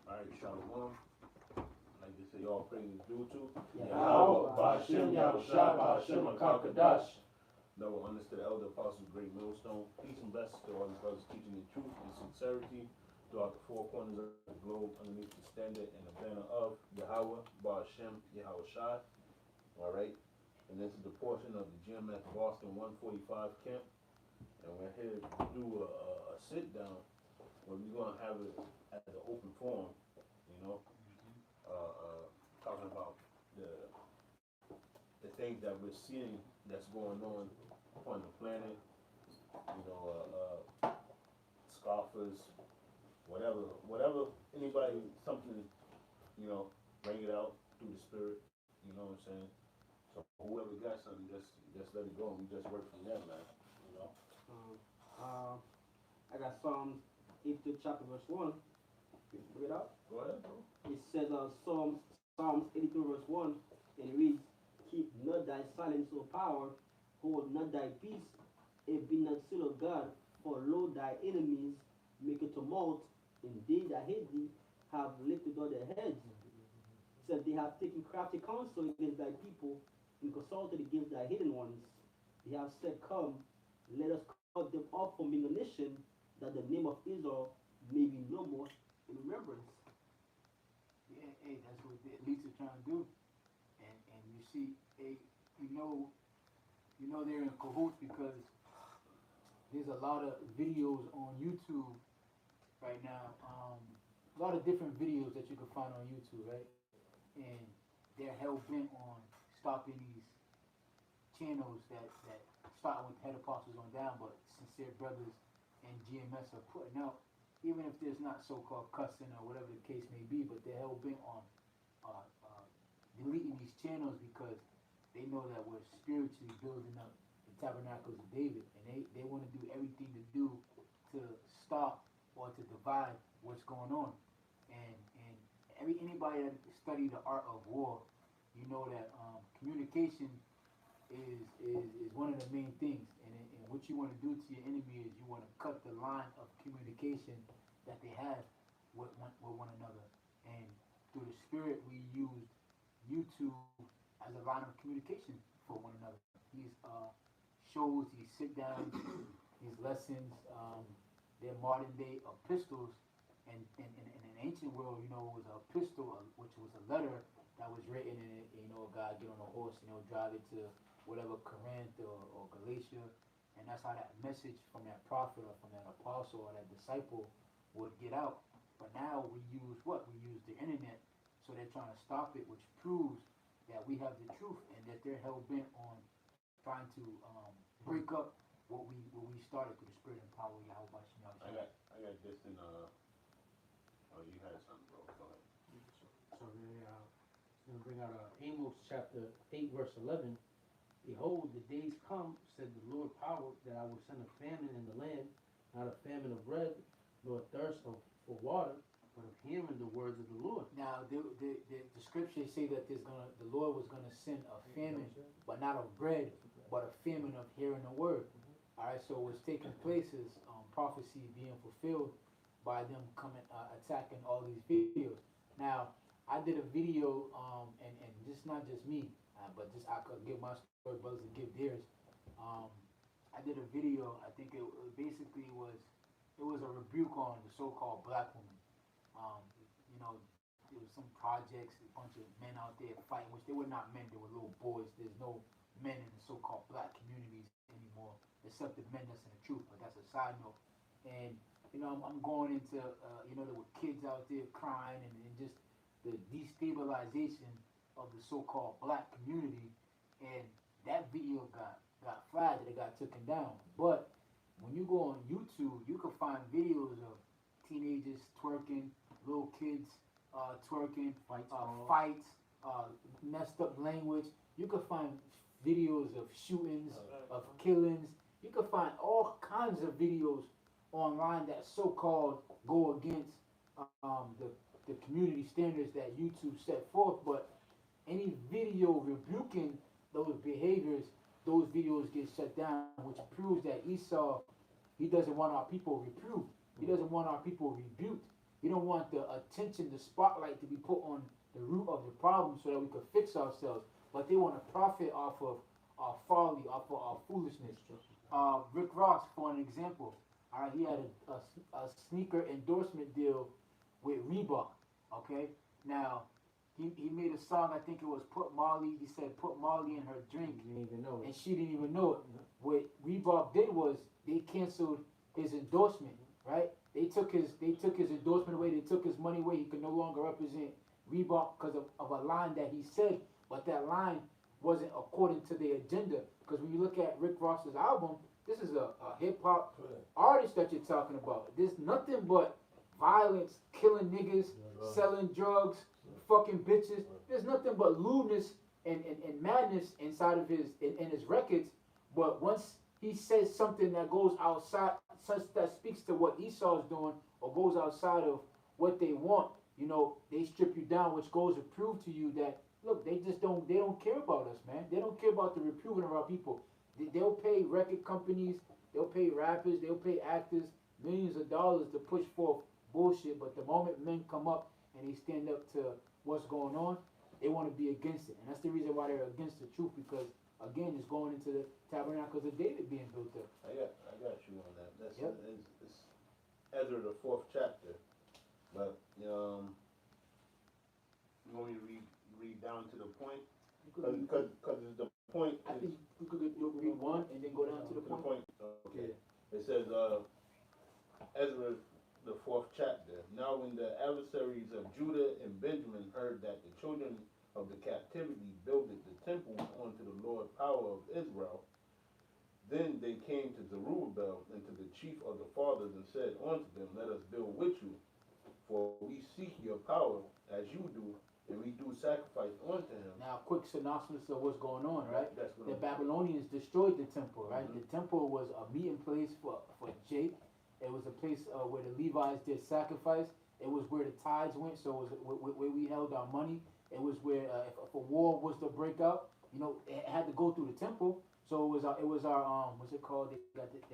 Alright, Shalom. Like they say, all praise due to Yahweh, Ba'ashem, Yahushua, Ba'ashem, Akakadash. Noah understood the elder apostles, great millstone. Peace and blessings to all the brothers teaching the truth and sincerity throughout the four corners of the globe, underneath the standard and the banner of Yahweh, Ba'ashem, Yahushua. Alright, and this is the portion of the GMF Boston 145 camp. And we're here to do a sit down where we're going to have it at the open forum, you know, talking about the things that we're seeing that's going on the planet, you know, scoffers, whatever anybody, something, you know, bring it out through the spirit, you know what I'm saying? So whoever got something, just let it go and we just work from there, man, you know? I got Psalms 82 chapter verse 1. Bring it up. Go ahead, bro. It says Psalms 82 verse 1, and it reads, keep not thy silence, O power, hold not thy peace, and be not still, O God, for lo thy enemies make a tumult, and they that hate thee have lifted up their heads. Said they have taken crafty counsel against thy people, and consulted against thy hidden ones. They have said, come, let us cut them off from being a nation, that the name of Israel may be no more in remembrance. Yeah, hey, that's what the elites are trying to do. And you see, hey, you know they're in cahoots because there's a lot of videos on YouTube right now. A lot of different videos that you can find on YouTube, right? And they're hell bent on stopping these channels that start with head apostles on down, but sincere brothers and GMS are putting out, even if there's not so-called cussing or whatever the case may be, but they're hell bent on deleting these channels because they know that we're spiritually building up the tabernacles of David, and they want to do everything to do to stop or to divide what's going on. And anybody that study the art of war, you know that communication is one of the main things. And what you want to do to your enemy is you want to cut the line of communication that they have with one another. And through the spirit, we used YouTube as a line of communication for one another. These shows, these sit downs, these lessons, they're modern day epistles. And in an ancient world, you know, it was an epistle, which was a letter that was written in it. You know, God get on a horse, you know, drive it to whatever Corinth or Galatia, and that's how that message from that prophet or from that apostle or that disciple would get out. But now we use what? We use the internet, so they're trying to stop it, which proves that we have the truth and that they're hell bent on trying to break up what we started through the spirit and power of Yahweh. I got this in oh, you had something, bro. Go ahead. So I'm going to bring out Amos chapter 8 verse 11. Behold, the days come, said the Lord power, that I will send a famine in the land, not a famine of bread, nor a thirst for water, but of hearing the words of the Lord. Now, the scriptures say that the Lord was going to send a famine, but not of bread, but a famine of hearing the word. All right, so what's taking place is prophecy being fulfilled by them coming attacking all these videos. Now, I did a video, and just not just me, but just I could give my story, brothers, and give theirs. I did a video. I think it basically was a rebuke on the so-called black woman. You know, there was some projects, a bunch of men out there fighting, which they were not men, they were little boys. There's no men in the so-called black communities anymore, except the men that's in the truth, but that's a side note. And, you know, I'm going into, you know, there were kids out there crying and just the destabilization of the so-called black community. And that video got flagged and it got taken down. But when you go on YouTube, you can find videos of teenagers twerking, little kids twerking, fights, messed up language. You can find videos of shootings, of killings. You can find all kinds of videos online that so-called go against the community standards that YouTube set forth. But any video rebuking those behaviors, those videos get shut down, which proves that Esau He doesn't want our people reproved. He doesn't want our people rebuked. He don't want the attention, the spotlight to be put on the root of the problem so that we could fix ourselves. But they want to profit off of our folly, off of our foolishness. Rick Ross, for an example, he had a sneaker endorsement deal with Reebok. Okay, now he made a song. I think it was "Put Molly." He said, "Put Molly in her drink," You didn't even know and it. she didn't even know it. What Reebok did was they canceled his endorsement. Right? They took his endorsement away. They took his money away. He could no longer represent Reebok because of a line that he said, but that line wasn't according to the agenda. Because when you look at Rick Ross's album, this is a hip hop artist that you're talking about. There's nothing but violence, killing niggas, selling drugs, fucking bitches. There's nothing but lewdness and madness inside of his records. But once he says something that goes outside, such that speaks to what Esau's doing, or goes outside of what they want, you know, they strip you down, which goes to prove to you that, look, they don't care about us, man. They don't care about the reproving of our people. They'll pay record companies, they'll pay rappers, they'll pay actors millions of dollars to push forth bullshit, but the moment men come up and they stand up to what's going on, they want to be against it. And that's the reason why they're against the truth, because again, it's going into the tabernacles of David being built up. I got you on that. That's Yep. it's Ezra the 4th chapter, but you want me to read down to the point, because the point. I think we could read one and then go down to the point. Okay. It says Ezra the 4th chapter. Now when the adversaries of Judah and Benjamin heard that the children of the captivity builded the temple unto the Lord power of Israel, then they came to Zerubbabel and to the chief of the fathers and said unto them, Let us build with you, for we seek your power as you do, and we do sacrifice unto him. Now, quick synopsis of what's going on, right? That's what The I'm- Babylonians destroyed the temple, right? Mhm. The temple was a meeting place for Jake. It was a place where the Levites did sacrifice. It was where the tithes went, so it was where we held our money. It was where if a war was to break out, you know, it had to go through the temple. So it was our what's it called? It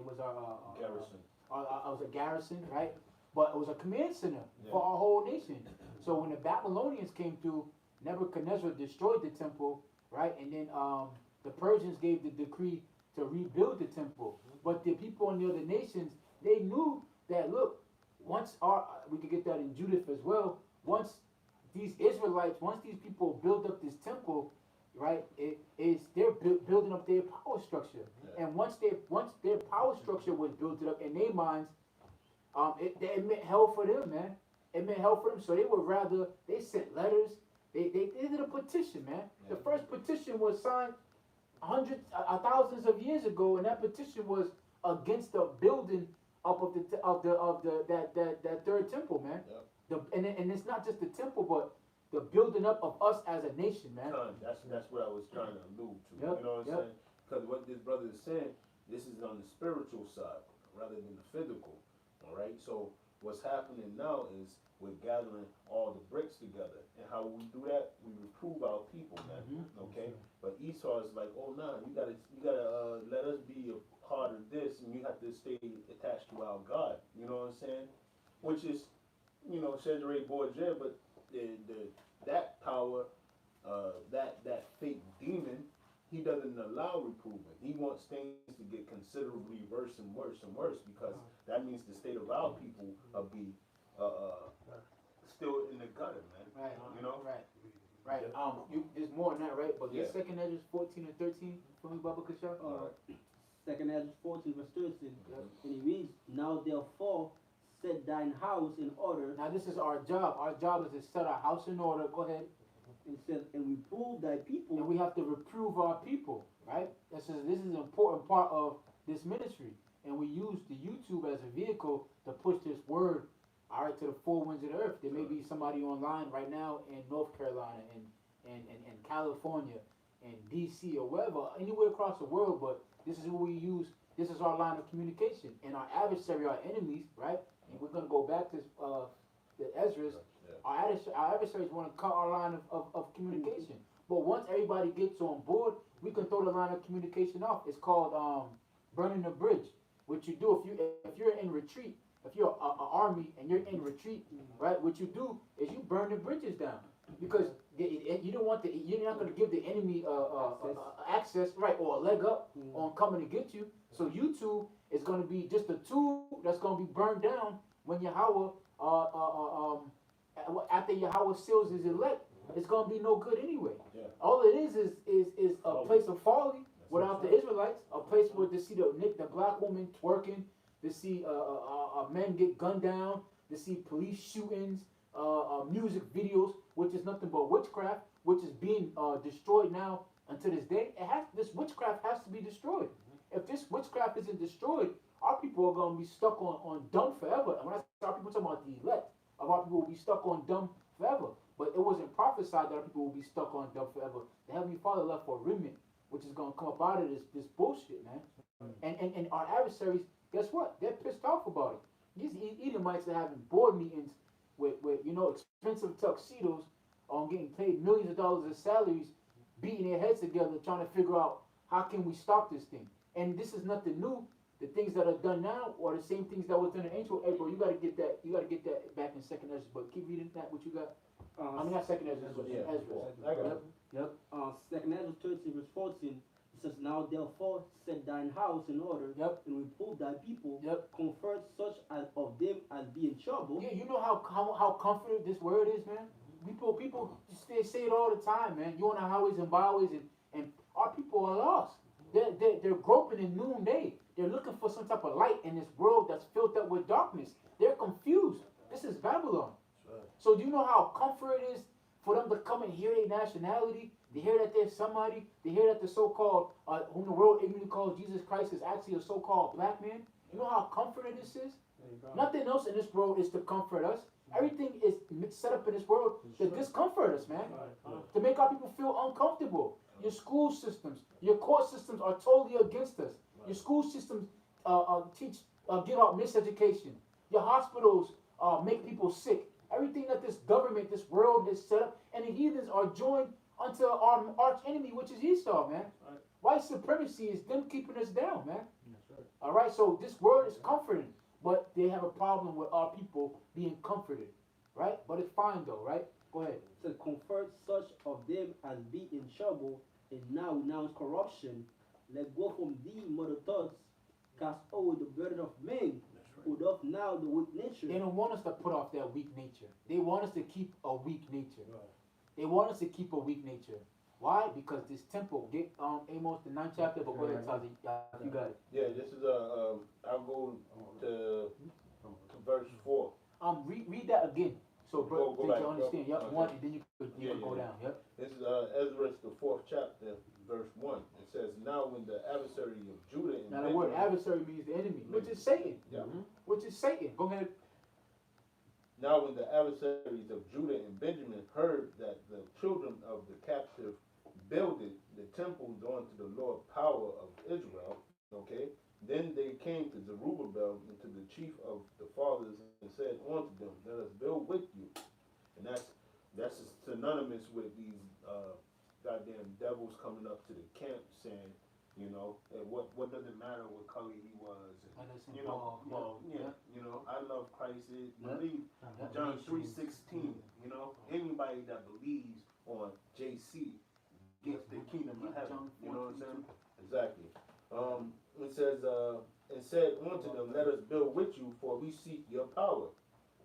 was our Garrison. I was a garrison, right? But it was a command center Yeah. for our whole nation. So when the Babylonians came through, Nebuchadnezzar destroyed the temple, right? And then the Persians gave the decree to rebuild the temple. But the people in the other nations, they knew that, look, once we could get that in Judith as well, once these Israelites, once these people build up this temple, right, they're building up their power structure. Yeah. And once their power structure was built up in their minds, it meant hell for them, man. It meant hell for them. So they sent letters. They did a petition, man. Yeah. The first petition was signed thousands of years ago, and that petition was against the building up of that third temple, man. Yep. And it's not just the temple, but the building up of us as a nation, man. That's what I was trying to allude to. Yep, You know what I'm yep. saying? Because what this brother is saying, this is on the spiritual side rather than the physical. All right. So what's happening now is we're gathering all the bricks together, and how we do that, we reprove our people, man. Mhm. Okay. But Esau is like, oh nah, you gotta let us be a part of this, and you have to stay attached to our God. You know what I'm saying? Which is, you know, Cesare Borgia, but that power, that fake demon, he doesn't allow reproving. He wants things to get considerably worse and worse and worse, because that means the state of our people will be still in the gutter, man. Right. You know? Right. Right. Yeah. There's more than that, right? But Yeah. get Second Ezra 14 and 13 for me, Baba Kasha. Second Ezra 14 verse 13, Yeah. and it reads, Now therefore set thine house in order, Now this is our job. Our job is to set our house in order. Go ahead. and said, and reprove thy people. And we have to reprove our people, right? This is an important part of this ministry. And we use the YouTube as a vehicle to push this word, all right, to the four winds of the earth. There may be somebody online right now in North Carolina and California and DC or wherever, anywhere across the world, but this is what we use. This is our line of communication. And our adversary, our enemies, right? And we're going to go back to the Ezra's. Yeah. Our adversaries want to cut our line of communication. But once everybody gets on board, we can throw the line of communication off. It's called burning the bridge. what you do if you're in retreat, if you're a army and you're in retreat, right? What you do is you burn the bridges down because you don't want you're not going to give the enemy access, right, or a leg up on coming to get you. So you two is going to be just a tool that's going to be burned down when Yahweh after Yahweh seals his elect. It's going to be no good anyway. Yeah. All it is a place of folly without the Israelites, a place where to see the black woman twerking, to see men get gunned down, to see police shootings, music videos, which is nothing but witchcraft, which is being destroyed now until this day. This witchcraft has to be destroyed. If this witchcraft isn't destroyed, our people are going to be stuck on dumb forever. And when I say our people, I'm talking about the elect, our people will be stuck on dumb forever. But it wasn't prophesied that our people will be stuck on dumb forever. The Heavenly Father left for a remnant, which is going to come up out of this bullshit, man. And our adversaries, guess what? They're pissed off about it. These Edomites are having board meetings with expensive tuxedos on getting paid millions of dollars of salaries, beating their heads together, trying to figure out how can we stop this thing. And this is nothing new. The things that are done now are the same things that was done in ancient. Hey, bro, you gotta get that. You gotta get that back in Second Ezra. But keep reading that. What you got? I mean, not Second Ezra. But Ezra. Yep. Second Ezra 13 verse 14. It says, "Now therefore set thine house in order, and reprove thy people, comfort such as of them as be in trouble." Yeah, you know how comforted this word is, man. People they say it all the time, man. You on the highways and byways, and our people are lost. They're groping in noonday. They're looking for some type of light in this world that's filled up with darkness. They're confused. This is Babylon. Right. So do you know how comfort it is for them to come and hear their nationality, to hear that there's somebody, to hear that the so-called, whom the world ignorantly calls Jesus Christ, is actually a so-called black man? You know how comforting this is? Nothing else in this world is to comfort us. Everything is set up in this world to discomfort us, man. To make our people feel uncomfortable. Your school systems, your court systems are totally against us. Your school systems give out miseducation. Your hospitals make people sick. Everything that this government, this world has set up, and the heathens are joined unto our arch enemy, which is Esau, man. Right. White supremacy is them keeping us down, man. Right. All right, so this word is comforting, but they have a problem with our people being comforted, right? But it's fine though, right? Go ahead. To comfort such of them as be in trouble, and now renounce corruption. Let go from thee mother thoughts, cast away the burden of men, put off now the weak nature. They don't want us to put off that weak nature. They want us to keep a weak nature. Right. They want us to keep a weak nature. Why? Because this temple, get Amos the 9th chapter, but go ahead, Tazi, you got it. Yeah, this is I'll go to verse 4. Read that again. So, bro, go you back, understand. Yep, okay. one, and then you can go down. Yep. This is Ezra, the 4th chapter, verse 1. It says, "Now when the adversary of Judah and Now the word adversary means the enemy, which is Satan. Yeah. Which is Satan. Go ahead. Now when the adversaries of Judah and Benjamin heard that the children of the captive builded the temple unto the Lord power of Israel, okay, then they came to Zerubbabel and to the chief of the fathers and said unto them, Let us build with you." And that's synonymous with these goddamn devils coming up to the camp saying, what does it matter what color he was? And, I love Christ. Believe John 3:16. Anybody that believes on JC gets the kingdom of heaven. You know what I'm saying? Exactly. It says, and said unto them, Let us build with you, for we seek your power.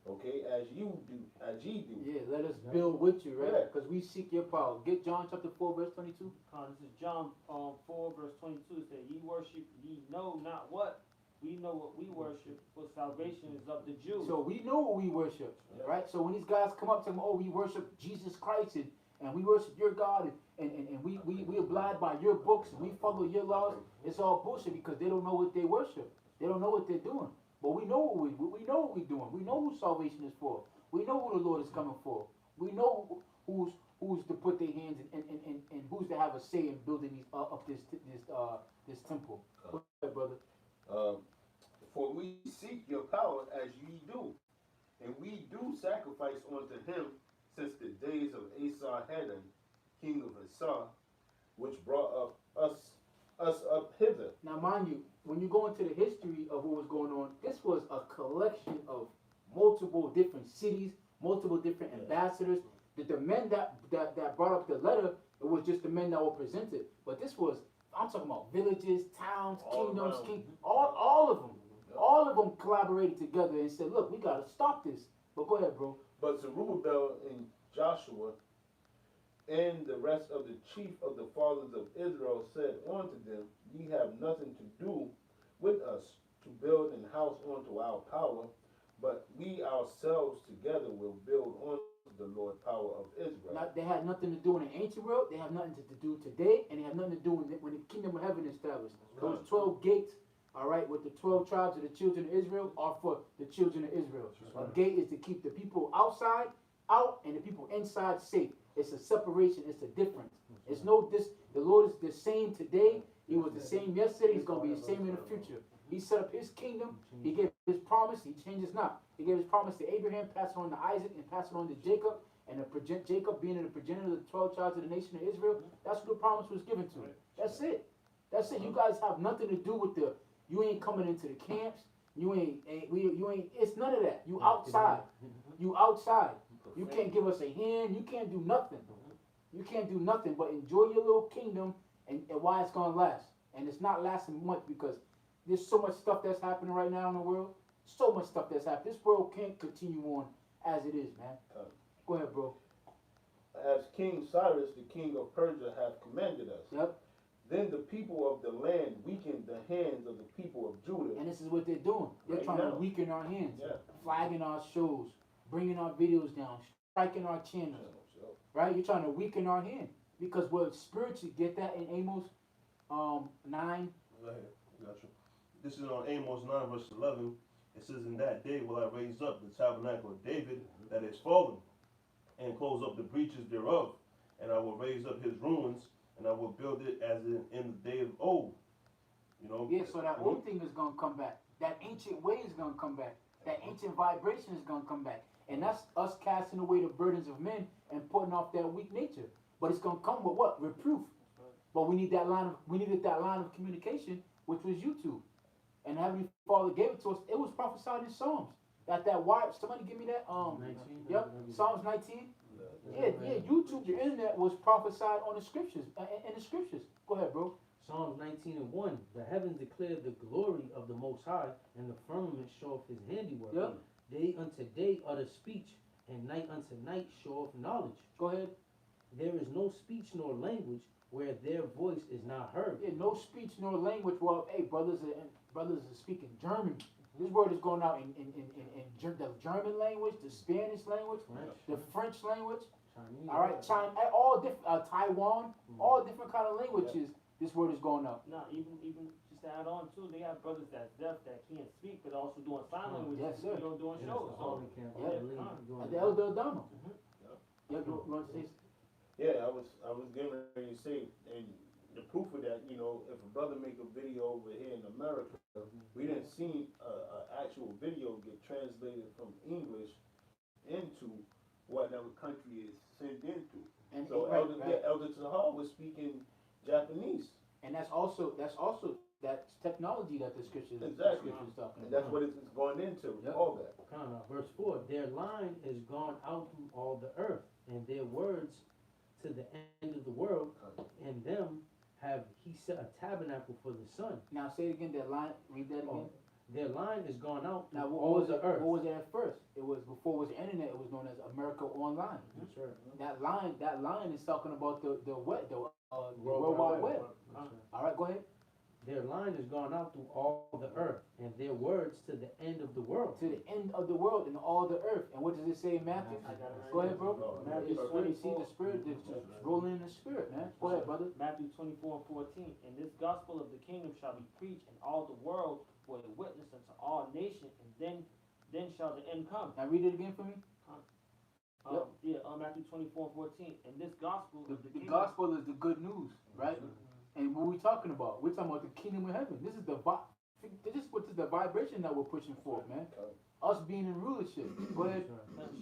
Okay, as ye do. Yeah, let us build with you, right? Because we seek your power. Get John chapter 4, verse 22. This is John 4, verse 22. It says, "Ye worship, ye know not what. We know what we worship, for salvation is of the Jews." So we know what we worship, right? So when these guys come up to them, we worship Jesus Christ, and we worship your God, and we abide by your books, and we follow your laws, it's all bullshit because they don't know what they worship. They don't know what they're doing. But we know what we know what we're doing. We know who salvation is for. We know who the Lord is coming for. We know who's to put their hands in, and who's to have a say in building these up this temple. Go ahead, brother. For we seek your power as ye do, and we do sacrifice unto him since the days of Esarhaddon, king of Assar, which brought up us up hither. Now, mind you, when you go into the history of what was going on, this was a collection of multiple different cities, multiple different ambassadors. The men that brought up the letter, it was just the men that were presented. But this was, I'm talking about villages, towns, kingdoms, all of them. All of them collaborated together and said, look, we got to stop this. But go ahead, bro. But Zerubbabel and Joshua and the rest of the chief of the fathers of Israel said unto them, Ye have nothing to do with us to build an house unto our power, but we ourselves together will build unto the Lord power of Israel. Now, they had nothing to do in the ancient world, they have nothing to do today, and they have nothing to do when the kingdom of heaven is established. Those 12 gates, all right, with the 12 tribes of the children of Israel are for the children of Israel. A gate is to keep the people outside out and the people inside safe. It's a separation, it's a difference. It's no this the Lord is the same today, he was the same yesterday, he's gonna be the same in the future. He set up his kingdom, he gave his promise, he changes not. He gave his promise to Abraham, passed it on to Isaac, and passed it on to Jacob, and Jacob being the progenitor of the 12 tribes of the nation of Israel, that's what the promise was given to. That's it. That's it. You guys have nothing to do with you ain't coming into the camps, you ain't, it's none of that. You outside. You outside. You can't give us a hand, you can't do nothing. You can't do nothing but enjoy your little kingdom and why it's gonna last. And it's not lasting much because there's so much stuff that's happening right now in the world. So much stuff that's happening. This world can't continue on as it is, man. Go ahead, bro. As King Cyrus, the king of Persia, hath commanded us. Yep. Then the people of the land weakened the hands of the people of Judah. And this is what they're doing. They're trying to weaken our hands, flagging our shows, bringing our videos down, striking our channels. Right? You're trying to weaken our hand because we're spiritually. Get that in Amos 9. Go ahead. Gotcha. This is on Amos 9 verse 11. It says, In that day will I raise up the tabernacle of David that is fallen, and close up the breaches thereof, and I will raise up his ruins, and I will build it as in the day of old. You know? Yeah, so that old thing is going to come back. That ancient way is going to come back. That ancient vibration is going to come back. And that's us casting away the burdens of men and putting off that weak nature. But it's going to come with what? Reproof. But we needed that line of communication, which was YouTube. And Heavenly Father gave it to us. It was prophesied in Psalms. That wire, somebody give me that. 19. Yep, Psalms 19. Yeah, YouTube, the internet was prophesied on the scriptures, in the scriptures. Go ahead, bro. Psalms 19:1. The heavens declare the glory of the Most High, and the firmament showeth his handiwork. Yep. Day unto day utter speech, and night unto night showeth knowledge. Go ahead. There is no speech nor language where their voice is not heard. Yeah, no speech nor language. Well, hey, brothers are speaking German. This word is going out in the German language, the Spanish language, the French language. Chinese. All right, China, all different, Taiwan, all different kind of languages. This word is going out. No, even just to add on too, they have brothers that's deaf that can't speak, but also doing sign language. Yes, sir. Doing shows. So, The Elder Adama. Yeah, you want to say? Yeah, I was getting ready to say, and the proof of that, you know, if a brother make a video over here in America, we didn't see a actual video get translated from English into whatever country it's sent into. And so Elder Tahar was speaking Japanese. And that's also that technology that the scriptures Exactly. talking about. And that's what it's going into, all that. Verse 4. Their line is gone out through all the earth, and their words to the end of the world, and them have he set a tabernacle for the sun. Now say it again, that line, read that again. Their line is gone out Now through all the earth. What was it at first? It was before it was the internet, it was known as America Online. That's right. That line is talking about the World Wide Web. All right, go ahead. Their line is gone out through all the earth, and their words to the end of the world. To the end of the world and all the earth. And what does it say in Matthew? Go ahead, bro. Matthew You see the spirit, just rolling in the spirit, man. Go ahead, brother. Matthew 24:14. And this gospel of the kingdom shall be preached in all the world for a witness unto all nations, and then shall the end come. Now read it again for me. Matthew 24:14. And this gospel of the The kingdom. gospel is the good news, right? And what are we talking about? We're talking about the kingdom of heaven. This is the vibration that we're pushing forth, man. Us being in rulership. Go ahead.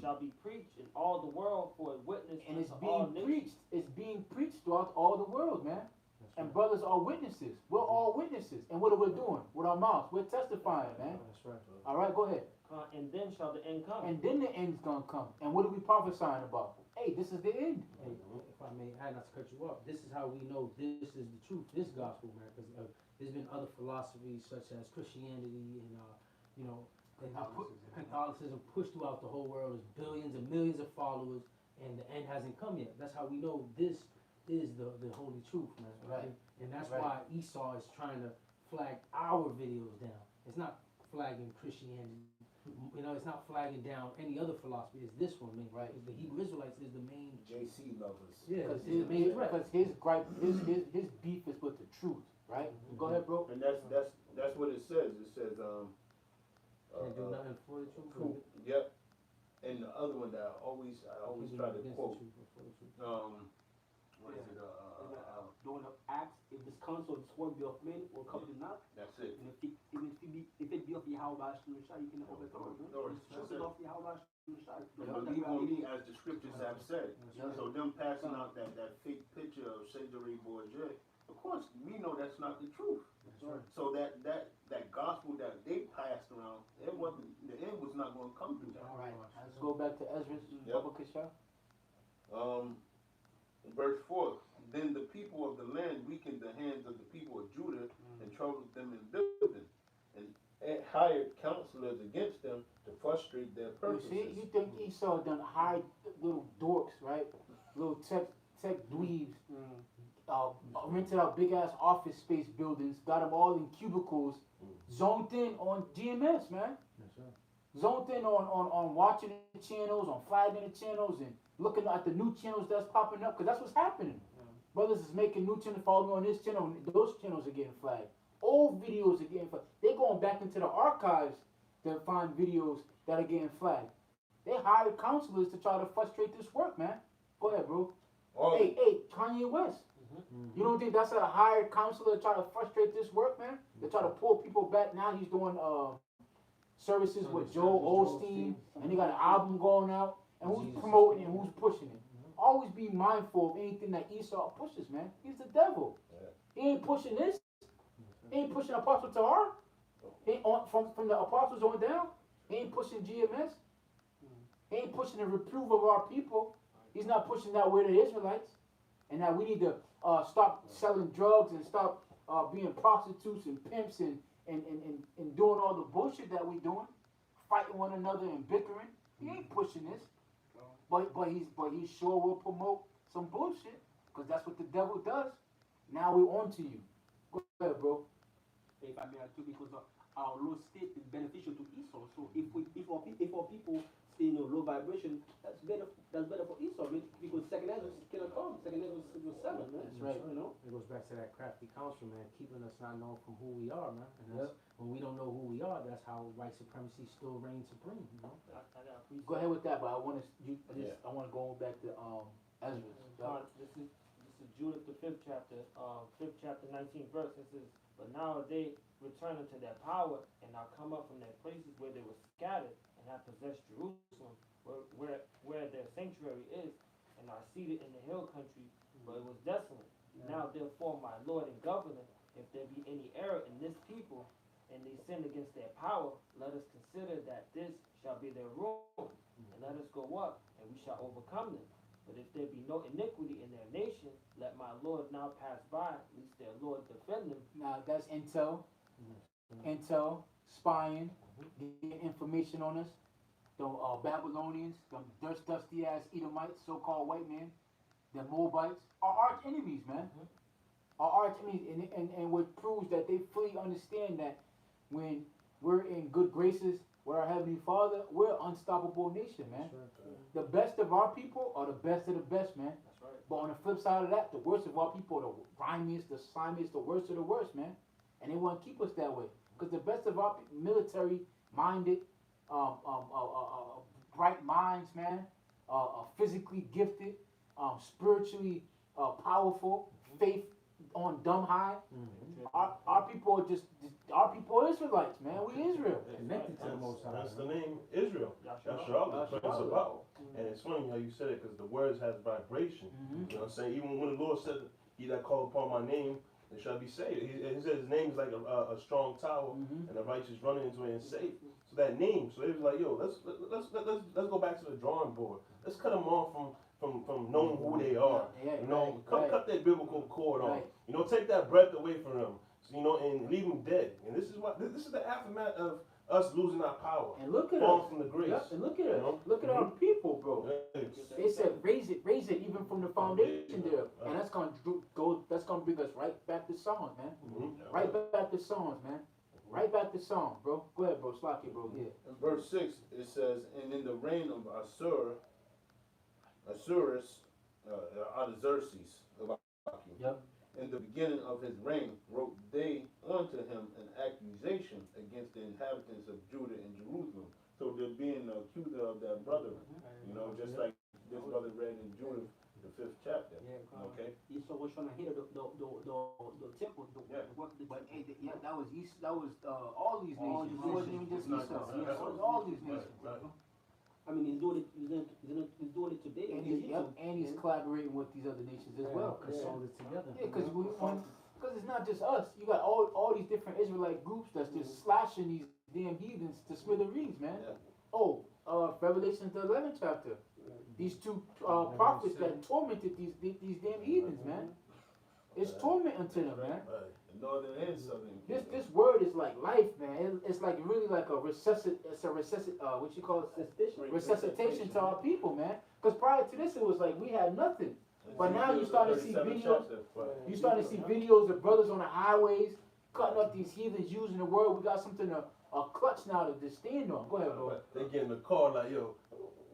Shall be preached in all the world for a witness And it's unto all being nations. preached. It's being preached throughout all the world, man. And brothers are witnesses. We're all witnesses. And what are we doing with our mouths? We're testifying, man. That's right. All right, go ahead. And then shall the end come. And then the end's gonna come. And what are we prophesying about? Hey, this is the end. Hey, if I may, I had not to cut you off. This is how we know this is the truth, this gospel, man. Because there's been other philosophies such as Christianity and you know, Catholicism pushed throughout the whole world. There's billions and millions of followers, and the end hasn't come yet. That's how we know this is the holy truth, man. Right. And that's Right. why Esau is trying to flag our videos down. It's not flagging Christianity. You know, it's not flagging down any other philosophy. It's this one, man. Right. The Hebrew Israelites is the main. JC lovers. Yeah, Because it's the main threat. his gripe, his beef is with the truth, right? Go ahead, bro. And that's what it says. It says Can't do nothing for the truth. Cool. Yep. And the other one that I always try to quote. What is it? Doing the acts, if this counsel of this word be of men, will come to naught. That's it. And if it be of Yahweh Shai, you can overthrow it. No, It's that's just it. of Yahweh Shai. Believe on me, as the scriptures have said. Yeah. So them passing out that fake picture of Cesare Borgia, of course we know that's not the truth. That's right. So that gospel that they passed around, it wasn't, the end was not going to come through that. All right. Let's go back to Ezra's Yep. Baba Kasha. Verse 4, then the people of the land weakened the hands of the people of Judah and troubled them in building, and hired counselors against them to frustrate their You purposes. see, you think Esau done hired little dorks, right? Little tech dweebs, rented out big ass office space buildings, got them all in cubicles, zoned in on GMS, man. That's right. Zoned in on watching the channels, on flagging the channels, and looking at the new channels that's popping up, because that's what's happening. Brothers is making new channels, follow me on this channel, and those channels are getting flagged. Old videos are getting flagged. They're going back into the archives to find videos that are getting flagged. They hired counselors to try to frustrate this work, man. Go ahead, bro. All- Hey, Kanye West. You don't think that's a hired counselor to try to frustrate this work, man? To try to pull people back. Now he's doing services with Joel Osteen, and he got an album going out. And who's promoting it and who's pushing it? Always be mindful of anything that Esau pushes, man. He's the devil. Yeah. He ain't pushing this. He ain't pushing Apostle Tahar. He ain't from the apostles on down. He ain't pushing GMS. He ain't pushing the reproof of our people. He's not pushing that we're the Israelites. And that we need to stop selling drugs and stop being prostitutes and pimps and doing all the bullshit that we doing. Fighting one another and bickering. He ain't pushing this. But he sure will promote some bullshit, because that's what the devil does. Now we're on to you. Go ahead, bro. If I may add too, because our low state is beneficial to Esau. So if our people stay in a low vibration, that's better for Esau, man, because second Ezra cannot come. Second Ezra was 7, man. That's right. You know. It goes back to that crafty counsel, man, keeping us not knowing from who we are, man. And that's, when we don't know who we are, that's how white supremacy still reigns supreme, you know? I got a precept. Go ahead with that, but I want to go back to Ezra. This is Judith the 5th chapter, 5th chapter, 19th verse. It says, but now are they returned unto their power, and are come up from their places where they were scattered, and have possessed Jerusalem, where their sanctuary is, and are seated in the hill country, where it was desolate. Now therefore, my Lord and Governor, if there be any error in this people, and they sin against their power, let us consider that this shall be their ruin, and let us go up, and we shall overcome them. But if there be no iniquity in their nation, let my Lord now pass by, lest their Lord defend them. Now that's intel, spying, getting information on us. The Babylonians, the dusty ass Edomites, so-called white men, the Moabites, are arch enemies, man. Are arch enemies, and what proves that they fully understand that when we're in good graces with our Heavenly Father, we're an unstoppable nation, man. The best of our people are the best of the best, man. That's right. But on the flip side of that, the worst of our people are the grimiest, the slimiest, the worst of the worst, man. And they want to keep us that way. Because the best of our military-minded, bright minds, man, physically gifted, spiritually powerful, faith on dumb high. Our people are our people are Israelites, man. We Israel. Connected to the Most High. That's the name, Israel. Yahshua. That's what it's about. And it's funny how you said it, because the words has vibration. You know what I'm saying? Even when the Lord said, he that called upon my name, they shall be saved. He says his name is like a strong tower, Mhm. and the righteous running into it and saved. So that name, so it was like, yo, let's go back to the drawing board. Let's cut them off from knowing who they are. Yeah, You know, right. cut that biblical cord on. Right. You know, take that breath away from them. So, you know, and leave them dead. And this is the aftermath of us losing our power, And look at falling us. from the grace. Yep, and look at You us. know? Look at our people, bro. Yes. They said raise it even from the foundation there, and that's gonna go. That's gonna bring us right back to Psalms, man. Mhm. Right back to Psalms, man. Right back to Psalms, bro. Go ahead, bro. Slocky, bro. Yeah. In verse 6, it says, and in the reign of Assuerus, Artaxerxes, Yep. in the beginning of his reign, wrote they unto him an accusation against the inhabitants of Judah and Jerusalem. So they're being the accuser of their brethren, you know, just like this brother read in Judah, the 5th chapter. Okay? Esau was trying to hit the temple. But hey, yeah, that was East. That was all these All nations. these It wasn't even just nations. Esau. It's not- It was all these nations. I mean, he's doing it. He's doing it today. And he's collaborating with these other nations as well. Console it together. Yeah, because it's not just us. You got all these different Israelite groups that's just slashing these damn heathens to smithereens, man. Yeah. Oh, Revelation the 11th chapter. These two prophets that tormented these damn heathens, man. It's torment unto them, man. The northern and southern. This word is like life, man. It's like really like a what you call it? Resuscitation to our people, man. Because prior to this, it was like we had nothing. But now you start to see videos. You start to see videos of brothers on the highways cutting up these heathens using the word. We got something a clutch now to just stand on. Go ahead, bro. They get in the car like, yo,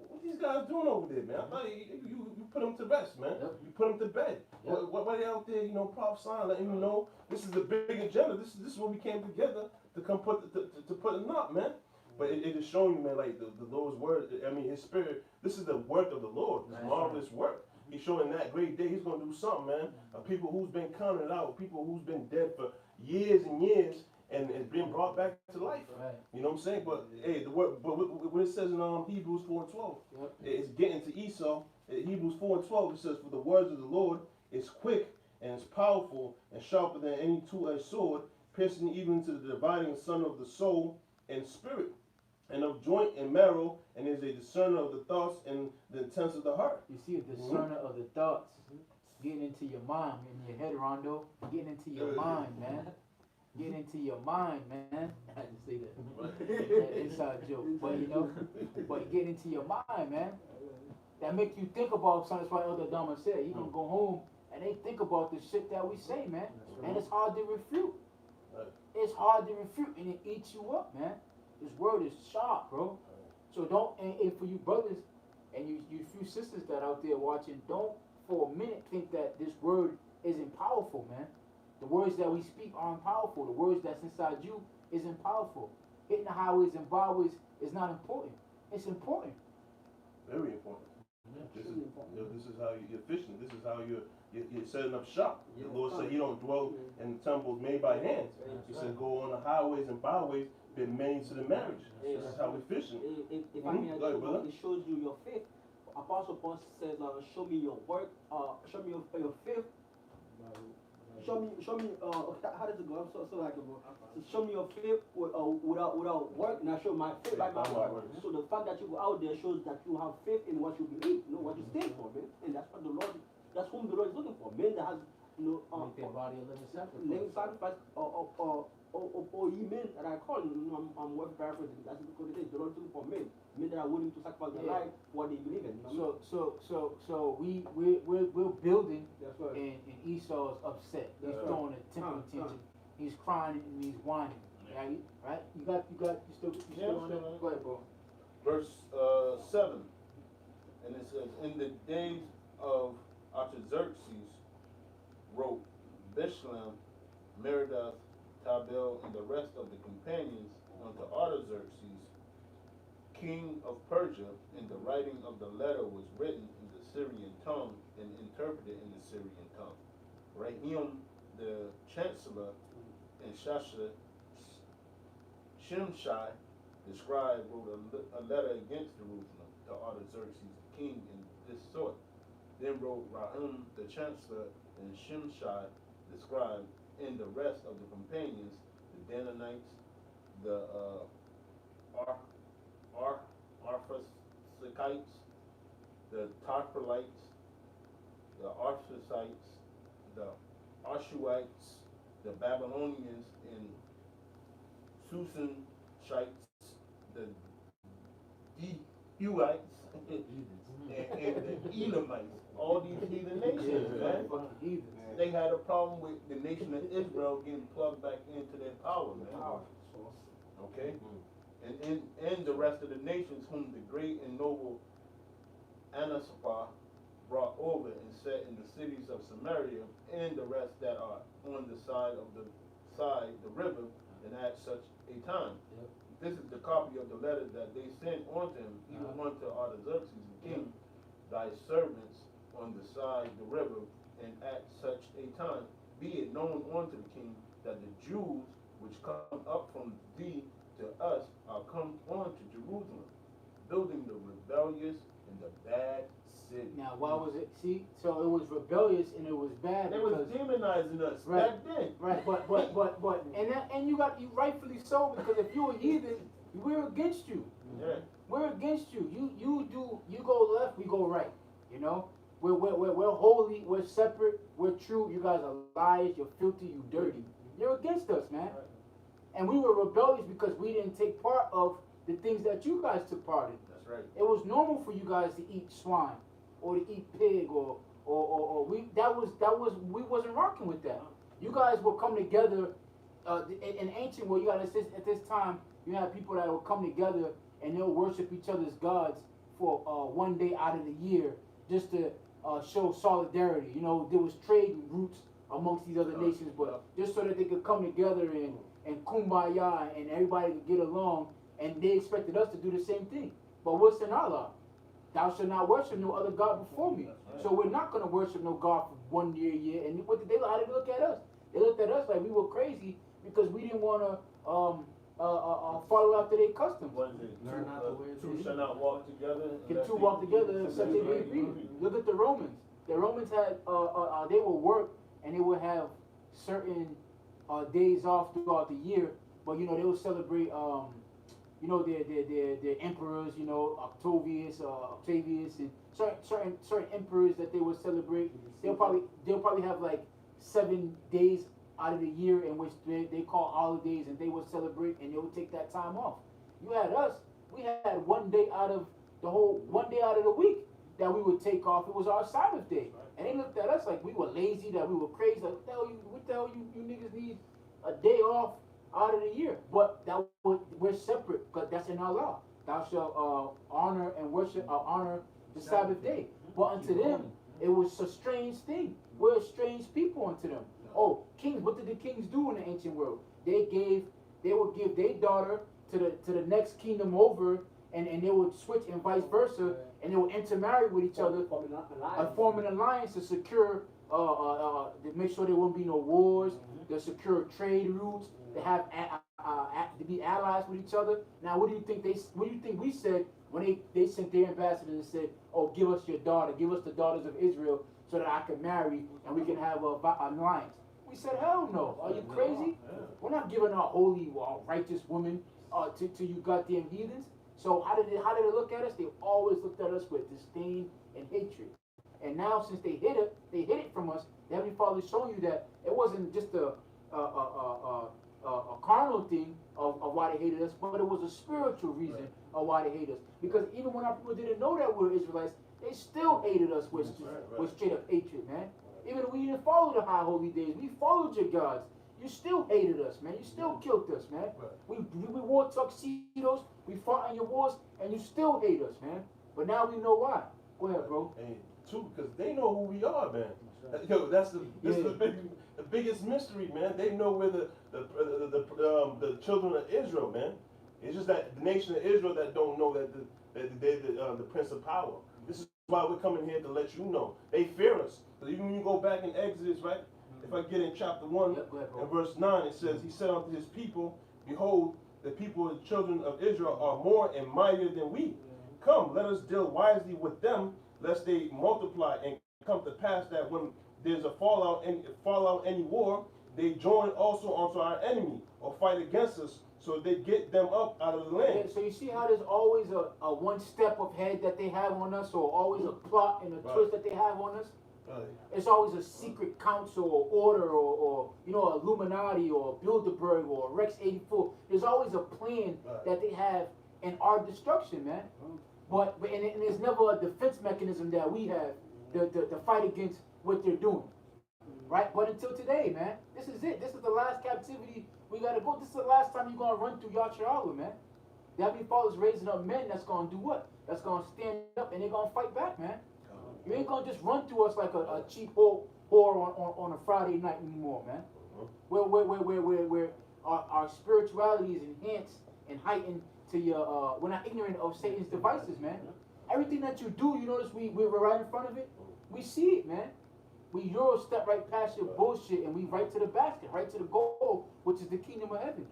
what these guys doing over there, man? I thought you put them to rest, man. Yep. You put them to bed. Yep. Why they out there, you know, prophesying, letting you know this is the big agenda. This is what we came together to come put to put a knot, man. But it is showing you, man, like the Lord's word. I mean, His Spirit. This is the work of the Lord. This marvelous work. He's showing that great day. He's gonna do something, man. People who's been counted out, people who's been dead for years and years, and it's been brought back to life. Right. You know what I'm saying? But hey, the word, but what it says in Hebrews 4:12, Yep. it's getting to Esau. In Hebrews 4:12, it says, "For the words of the Lord is quick and is powerful and sharper than any two-edged sword, piercing even to the dividing asunder of the soul and spirit, and of joint and marrow, and is a discerner of the thoughts and the intents of the heart." You see a discerner of the thoughts getting into your mind, in your head, Rondo. Getting into your mind, man. Getting into your mind, man. I had to say that. Inside joke. But you know, but getting into your mind, man. That make you think about something. That's why Elder Dama said, you gonna go home and they think about the shit that we say, man. And it's hard to refute. It's hard to refute, and it eats you up, man. This word is sharp, bro. So don't, and for you brothers and you few sisters that out there watching, don't for a minute think that this word isn't powerful, man. The words that we speak aren't powerful. The words that's inside you isn't powerful. Hitting the highways and byways is not important. It's important. Very important. This is how you're fishing. This is how you're setting up shop. The Lord said He don't dwell in temples made by hands. He said go on the highways and byways, been made to the marriage. This is how we're fishing. If I may, it shows you your faith. Apostle Paul says, "Show me your work. Show me your faith. Show me. How does it go? I'm so like it, bro. So show me your faith without work, and I show my faith by my work. So the fact that you go out there shows that you have faith in what you believe, you know what you stand for, man. And that's what the Lord. That's whom the Lord is looking for. Men that has, you know, Make their body a living sacrifice. living sacrifice, or ye men that I call, you know, I'm worth paraphrasing. That's because it is. The Lord is looking for men that are willing to sacrifice their life for what they believe in. You know? So we're building, That's right. and Esau's upset. He's That's throwing a temper tantrum. He's crying and he's whining. Right? Right? You still on it? Go ahead, bro. Verse 7, and it says, in the days of Artaxerxes wrote Bishlam, Merodach, Tabel, and the rest of the companions unto Artaxerxes, king of Persia, and the writing of the letter was written in the Syrian tongue and interpreted in the Syrian tongue. Rahim, the chancellor, and Shimshai, the scribe, wrote a letter against Jerusalem to Artaxerxes, the king, in this sort. Then wrote Rahim, the chancellor, and Shimshai, the scribe, and the rest of the companions, the Danites, the Arphasites, the Tarpelites, the Arphasites, the Ashuites, the Babylonians, and Susanites, the Dehuites, and the Elamites. All these heathen nations, man. Fucking heathens. They had a problem with the nation of Israel getting plugged back into their power, man. Okay? And the rest of the nations whom the great and noble Anasapah brought over and set in the cities of Samaria, and the rest that are on the side, the river, and at such a time. Yep. This is the copy of the letter that they sent unto him, even unto Artaxerxes the king, thy servants on the side the river, and at such a time. Be it known unto the king that the Jews which come up from thee to us are come on to Jerusalem, building the rebellious and the bad city. Now, why was it? See, so it was rebellious and it was bad. They was because, demonizing us right, back then. right, but, and you rightfully so, because if you're a heathen, we're against you. Yeah. We're against you. You go left, we go right. You know, we're holy, we're separate, we're true. You guys are liars, you're filthy, you dirty. You're against us, man. And we were rebellious because we didn't take part of the things that you guys took part in. That's right. It was normal for you guys to eat swine or to eat pig or we wasn't rocking with that. You guys would come together in ancient world. You got at this time you had people that would come together and they'll worship each other's gods for one day out of the year just to show solidarity. You know, there was trade routes amongst these other nations, but just so that they could come together and kumbaya and everybody could get along, and they expected us to do the same thing. But what's in our law? Thou shalt not worship no other God before me. So we're not going to worship no God for 1 year. And what did they? How did they look at us? They looked at us like we were crazy because we didn't want to follow after their customs. What is it? Two shall not walk together. Can two walk together except they be agreed? Look at the Romans. The Romans had they would work and they would have certain days off throughout the year, but you know they would celebrate you know their emperors, you know Octavius, and certain emperors that they would celebrate. They'll probably have like 7 days out of the year in which they call holidays, and they would celebrate and they would take that time off. You had us, we had 1 day out of the week that we would take off. It was our Sabbath day. And they looked at us like we were lazy, that we were crazy. Like, what the hell you niggas need a day off out of the year? But we're separate because that's in our law. Thou shalt honor and worship, honor the Sabbath day. But unto them, it was a strange thing. We're a strange people unto them. Oh, kings! What did the kings do in the ancient world? They would give their daughter to the next kingdom over, and they would switch and vice versa, and they would intermarry with each other, form an alliance to secure, to make sure there won't be no wars, to secure trade routes, to have to be allies with each other. Now, what do you think we said when they sent their ambassadors and said, "Oh, give us your daughter, give us the daughters of Israel, so that I can marry and we can have an alliance"? We said, "Hell no! Are you crazy? We're not giving our holy, righteous women to you goddamn heathens." So how did they look at us? They always looked at us with disdain and hatred. And now, since they hid it from us, the Heavenly Father is showing you that it wasn't just a carnal thing of why they hated us, but it was a spiritual reason of why they hated us. Because even when our people didn't know that we were Israelites, they still hated us with straight up hatred, man. Even if we didn't follow the high holy days, we followed your gods. You still hated us, man. You still killed us, man. We wore tuxedos, we fought in your wars, and you still hate us, man. But now we know why. Go ahead, bro. And too, because they know who we are, man. Yo, this is the biggest mystery, man. They know where the children of Israel, man. It's just that the nation of Israel that don't know that they're the Prince of Power. This is why we're coming here to let you know. They fear us. Because even when you go back in Exodus, right? If I get in chapter 1 and verse 9, it says, "He said unto his people, Behold, the people of the children of Israel are more and mightier than we. Come, let us deal wisely with them, lest they multiply, and come to pass that when there's a fallout any war, they join also onto our enemy or fight against us, so they get them up out of the Yeah, land. so you see how there's always a one step ahead that they have on us, or always a plot and a Right. twist that they have on us. Right. It's always a secret council or order or you know, Illuminati or Bilderberg or Rex 84. There's always a plan Right. that they have in our destruction, man. But and there's never a defense mechanism that we have to fight against what they're doing. Right? But until today, man, this is it. This is the last captivity we gotta go. This is the last time you're gonna run through Yahshua, man. The Heavenly Father's raising up men that's gonna do what? That's gonna stand up and they're gonna fight back, man. You ain't gonna just run through us like a cheap whore on a Friday night anymore, man. Where our spirituality is enhanced and heightened to your we're not ignorant of Satan's devices, man. Everything that you do, you notice we're right in front of it. We see it, man. We Euro step right past your bullshit and we right to the basket, right to the goal, which is the kingdom of heaven.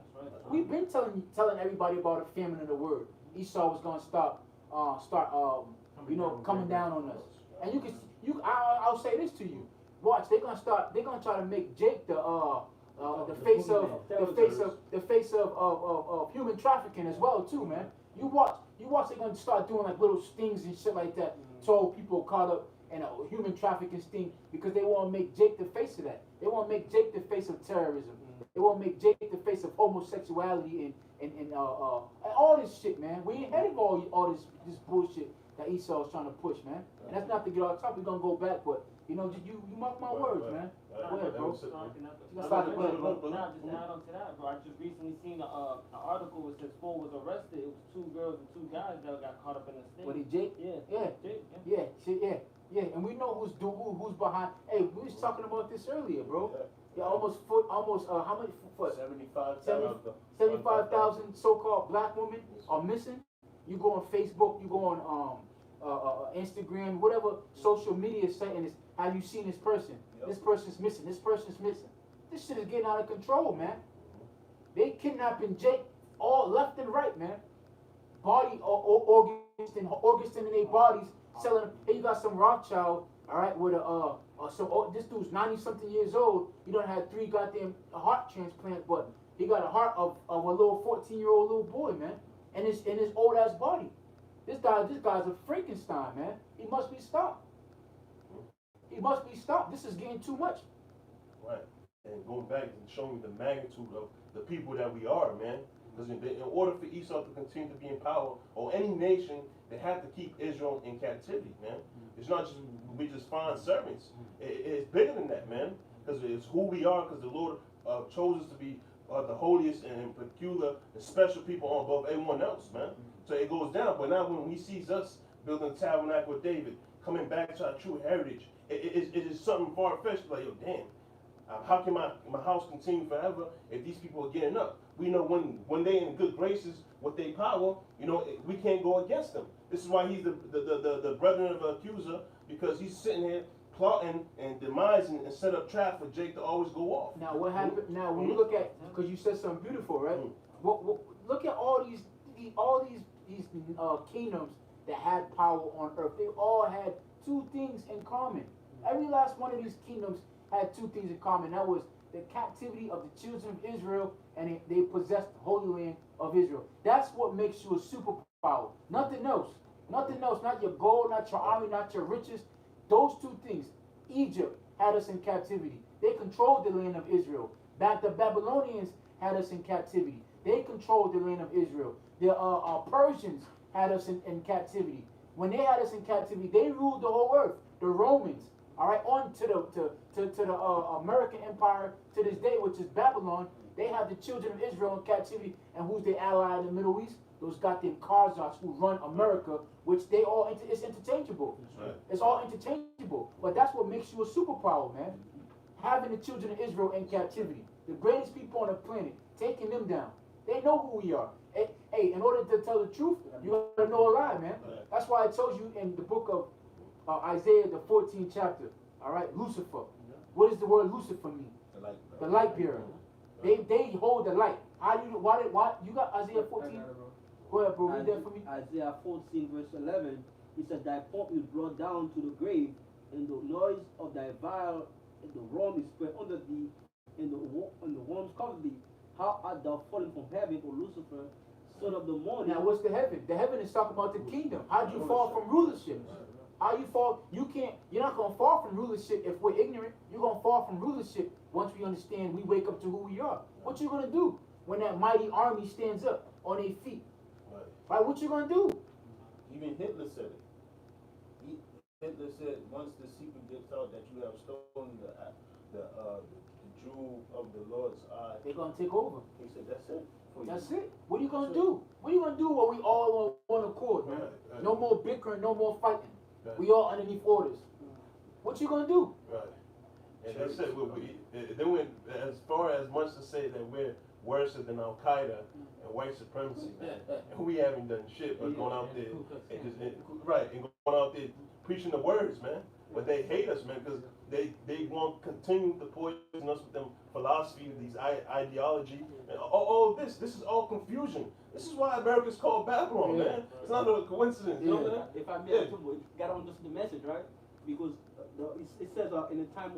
We've been telling everybody about a famine of the word. Esau was gonna start coming down on us. And I'll say this to you. Watch, they're gonna try to make Jake the face of human trafficking as well too, man. You watch they're gonna start doing like little stings and shit like that. So people caught up in a human trafficking sting because they want to make Jake the face of that. They want to make Jake the face of terrorism. They want to make Jake the face of homosexuality and all this shit, man. We ain't heading all this bullshit that Esau is trying to push, man. And that's not to get off top. We're gonna go back, but you know, you mark my words, man. Go ahead, bro. Just to add on to that, bro, I just recently seen an article which says 4 was arrested. It was 2 girls and 2 guys that got caught up in the sting. What, Jake? Yeah. Jake, Yeah, and we know who's behind. Hey, we was talking about this earlier, bro. Yeah, almost how many foot? 75,000 so-called black women are missing. You go on Facebook, you go on Instagram, whatever social media site, and it's, have you seen this person? Yep. This person's missing. This person's missing. This shit is getting out of control, man. They kidnapping Jake all left and right, man. Body organs in their bodies, selling them. Hey, you got some Rothschild, all right, with this dude's 90-something years old. He done had 3 goddamn heart transplants, but he got a heart of a little 14-year-old little boy, man, and his old ass body. This guy's a Frankenstein, man. He must be stopped. He must be stopped. This is getting too much. Right. And going back and showing the magnitude of the people that we are, man. Because in order for Esau to continue to be in power, or any nation, they have to keep Israel in captivity, man. It's not just we just find servants. It's bigger than that, man. Because it's who we are. Because the Lord chose us to be the holiest and peculiar and special people above everyone else, man. So it goes down. But now when He sees us building the tabernacle of David, coming back to our true heritage, it is something far-fetched. Like, yo, damn. How can my house continue forever if these people are getting up? We know when they in good graces with their power, you know, we can't go against them. This is why he's the brethren of the accuser, because he's sitting here plotting and demising and set up trap for Jake to always go off. Now what happened? Now when you look at, because you said something beautiful, right? Look at all these kingdoms that had power on earth. They all had 2 things in common. Every last one of these kingdoms had 2 things in common. That was the captivity of the children of Israel, and they possessed the Holy Land of Israel. That's what makes you a superpower. Nothing else. Nothing else. Not your gold, not your army, not your riches. Those 2 things. Egypt had us in captivity. They controlled the land of Israel. The Babylonians had us in captivity. They controlled the land of Israel. The Persians had us in captivity. When they had us in captivity, they ruled the whole earth. The Romans, all right, on to the American Empire to this day, which is Babylon. They have the children of Israel in captivity, and who's their ally in the Middle East? Those goddamn Khazars who run America, which they all it's interchangeable. That's right. It's all interchangeable. But that's what makes you a superpower, man. Having the children of Israel in captivity, the greatest people on the planet, taking them down. They know who we are. Hey, in order to tell the truth, you gotta know a lie, man. That's why I told you in the book of Isaiah, the 14th chapter. All right, Lucifer. What does the word Lucifer mean? The light bearer. They hold the light. Why you got Isaiah 14? Go ahead, bro. Read that for me. Isaiah 14 verse 11. He said, "Thy pomp is brought down to the grave, and the noise of thy viol and the worm is spread under thee, and the worms cover thee. How art thou fallen from heaven, O Lucifer, son of the morning? Now, what's the heaven? The heaven is talking about the kingdom. How'd you fall from rulership? How you fall? You're not gonna fall from rulership if we're ignorant. You're gonna fall from rulership once we understand. We wake up to who we are. What you gonna do when that mighty army stands up on their feet? Right? What you gonna do? Even Hitler said it. Hitler said once the secret gets out that you have stolen the jewel of the Lord's eye, They're gonna take over. he said that's it. For you. That's it. What are you gonna do? What are you gonna do when we all on one accord, man? No more bickering, no more fighting. We all underneath orders. What you gonna do? Right. And they said they went as far as much to say that we're worse than Al Qaeda and white supremacy, man. And we haven't done shit but going out there and going out there preaching the words, man. But they hate us, man, because they want to continue to poison us with them philosophy, these ideology, and all of this. This is all confusion. This is why America's called Babylon, man. It's not a coincidence. You know what I'm saying? If I may, you gotta understand the message, right? Because it says in the time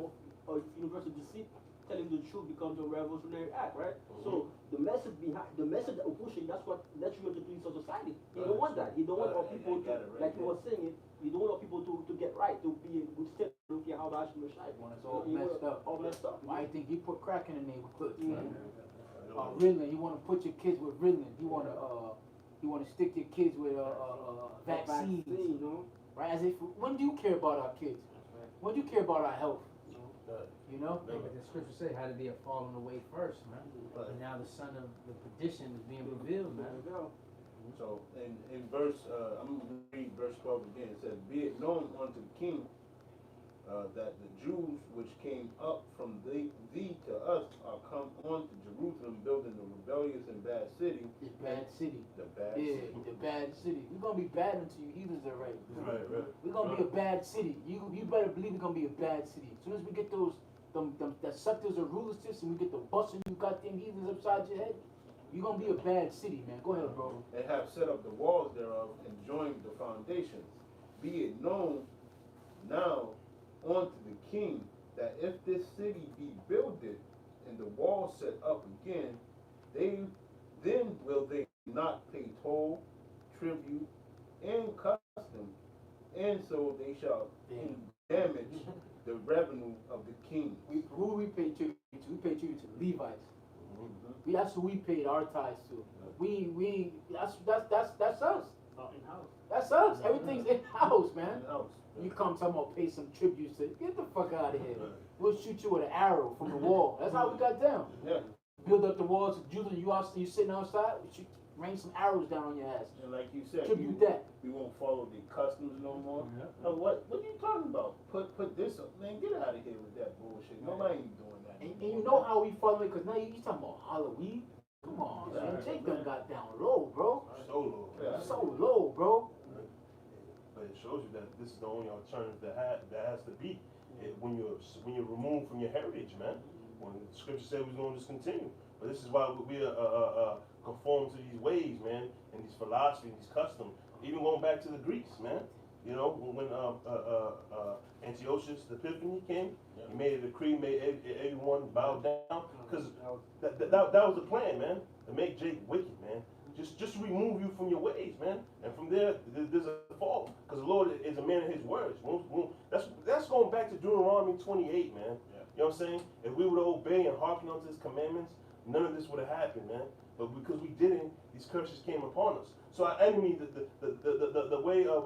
of universal deceit, telling the truth becomes a revolutionary act, right? So the message that we're pushing, that's what detrimental to his society. He don't want that. He don't want our people to, like he was saying, he don't want our people to get right, to be in good state, to get how to actually shine. When it's all messed up. All messed up. Why you think he put crack in the neighborhood? Ritalin. You want to put your kids with Ritalin. You want to stick your kids with vaccines. Vaccine, you know? Right? As if, when do you care about our kids? When do you care about our health? You know? Yeah, but the scripture say how to be a fallen away first, man. And now the son of the perdition is being revealed, man. So in verse, I'm going to read verse 12 again. It says, "Be it known unto the king that the Jews which came up from thee to us are come on to Jerusalem, building a rebellious and bad city." The bad city. The bad Yeah, city. the bad city. We're going to be bad until you heathens are right. Right. We're going to be a bad city. You better believe we're going to be a bad city. As soon as we get those the scepters of rulership and we get the busting you goddamn heathens upside your head, you're going to be a bad city, man. Go ahead, bro. And have set up the walls thereof and joined the foundations. Be it known now unto the king that if this city be builded and the walls set up again, then will they not pay toll, tribute, and custom, and so they shall damage the revenue of the king. Who we pay tribute to? We pay tribute to the Levites. That's who we paid our tithes to. That's us. In-house. That's us. Everything's in house, man. In-house. You come talking about pay some tributes to, get the fuck out of here. We'll shoot you with an arrow from the wall. That's how we got down. Yeah. Build up the walls of Judah. You sitting outside. We shoot, rain some arrows down on your ass. And like you said, Tribute that. we won't follow the customs no more. No, what are you talking about? Put this up, man. Get out of here with that bullshit. Nobody ain't doing that. And you know how we follow it, because now you talking about Halloween. Come on, man. Jake done got down low, bro. So low. Yeah. So low, bro. But it shows you that this is the only alternative that has to be when you're removed from your heritage, man. When the scripture said we're going to just continue, but this is why we conform to these ways, man, and these philosophies, these customs. Even going back to the Greeks, man. You know, when Antiochus Epiphanes came, he made a decree, made everyone bow down, because that was the plan, man, to make Jake wicked, man. Just remove you from your ways, man. And from there, there's a fall. Because the Lord is a man of his words. That's going back to Deuteronomy 28, man. You know what I'm saying? If we would obey and hearken unto his commandments, none of this would have happened, man. But because we didn't, these curses came upon us. So our enemy, the way of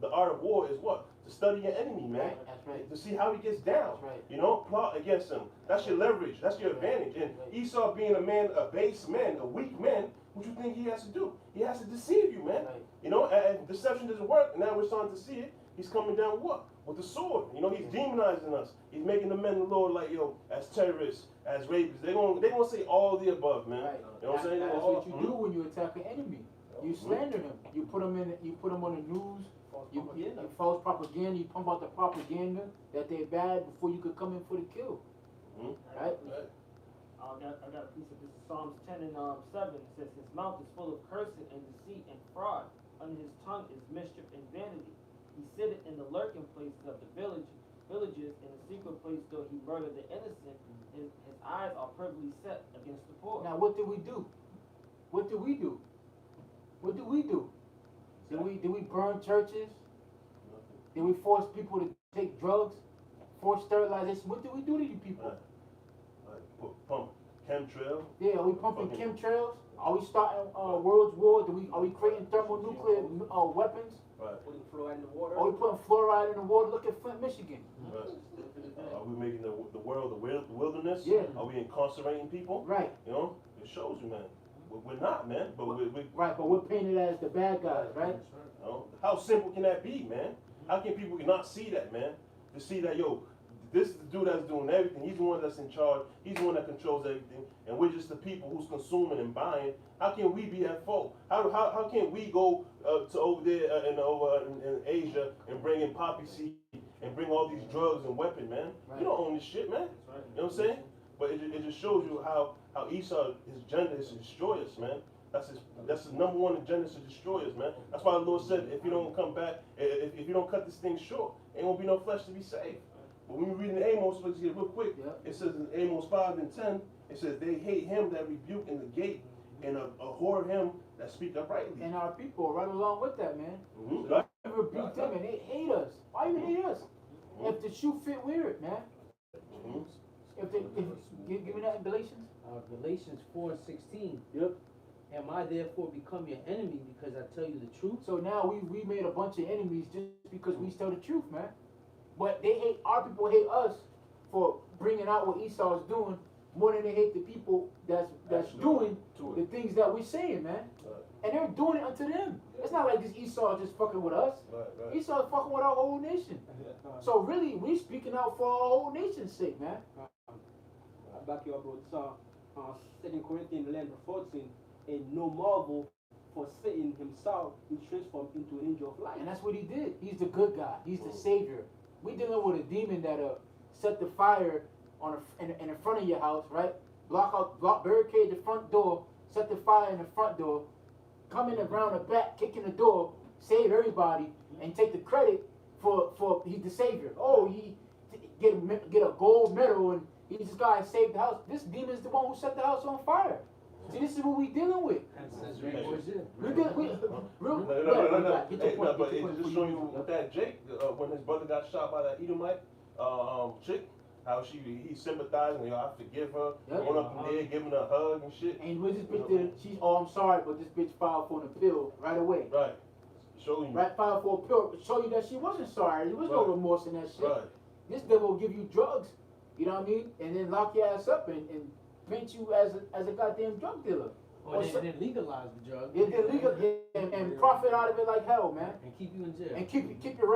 the art of war is what? To study your enemy, man. Right, that's right. To see how he gets down. That's right. You know, plot against him. That's your leverage. That's your advantage. And Esau being a man, a base man, a weak man, what you think he has to do? He has to deceive you, man. Right. You know, and deception doesn't work. And now we're starting to see it. He's coming down with what? With the sword. You know, he's demonizing us. He's making the men of the Lord like, as terrorists, as rapists. They're gonna say all the above, man. Right. You know what I'm saying? That's what you do when you attack an enemy. You slander him. You put him on the news. You false propaganda. You pump out the propaganda that they're bad before you could come in for the kill. Right? I got a piece of this. Psalms 10 and 7. It says, "His mouth is full of cursing and deceit and fraud. Under his tongue is mischief and vanity. He sitteth in the lurking places of the village. villages. In the secret place, though he murdered the innocent, his eyes are perfectly set against the poor. Now what did we do? What did we do? What did we do? Did we burn churches? Did we force people to take drugs? Force sterilization? What did we do to you people? Pump chemtrail. Yeah, are we pumping chemtrails? Are we starting world war? Are we creating thermonuclear weapons? Right. Putting fluoride in the water. Are we putting fluoride in the water? Look at Flint, Michigan. Right. Are we making the world a wilderness? Yeah. Are we incarcerating people? Right. You know, it shows you, man. We're not, man. But we Right, but we're painted as the bad guys, right? you know, how simple can that be, man? How can people not see that, man? To see that, yo, this is the dude that's doing everything. He's the one that's in charge. He's the one that controls everything. And we're just the people who's consuming and buying. How can we be at fault? How can we go to over there in Asia and bring in poppy seed and bring all these drugs and weapons, man? Right. You don't own this shit, man. Right. You know what I'm saying? But it just shows you how Esau, his agenda is to destroy us, man. That's his number one agenda, is to destroy us, man. That's why the Lord said, if you don't come back, if you don't cut this thing short, ain't gonna be no flesh to be saved. But when we read in Amos, let's get real quick. Yeah. It says in Amos 5:10, it says they hate him that rebuke in the gate and abhor him that speak uprightly. And our people are right along with that, man. Mhm. We rebuke them and they hate us. Why you hate us? If the shoe fit, wear it, man. Mhm. Give me that in Galatians. Galatians 4:16. Yep. Am I therefore become your enemy because I tell you the truth? So now we made a bunch of enemies just because we tell the truth, man. But they hate, our people hate us for bringing out what Esau is doing more than they hate the people that's doing the things that we're saying, man. Right. And they're doing it unto them. It's not like this Esau just fucking with us. Right. Esau is fucking with our whole nation. So really, we speaking out for our whole nation's sake, man. I back you up, bro. It's 2 Corinthians 11:14. And no marvel, for Satan himself will transform into an angel of light. And that's what he did. He's the good guy. He's the savior. We dealing with a demon that set the fire in the front of your house, right? Barricade the front door, set the fire in the front door, come in around the back, kick in the door, save everybody, and take the credit for he's the savior. Oh, he get a gold medal and he's this guy saved the house. This demon is the one who set the house on fire. See, this is what we dealing with. But it just showing you with that Jake, when his brother got shot by that Edomite chick, how he sympathized and I forgive her, going up in there, giving her a hug and shit. And when this bitch did, I'm sorry, but this bitch filed for an appeal right away. Right. Showing you. Right, filed for appeal, show you that she wasn't sorry. There was no remorse in that shit. Right. This devil will give you drugs, you know what I mean, and then lock your ass up and paint you as a goddamn drug dealer. Or then legalize the drug. And profit out of it like hell, man. And keep you in jail. And keep your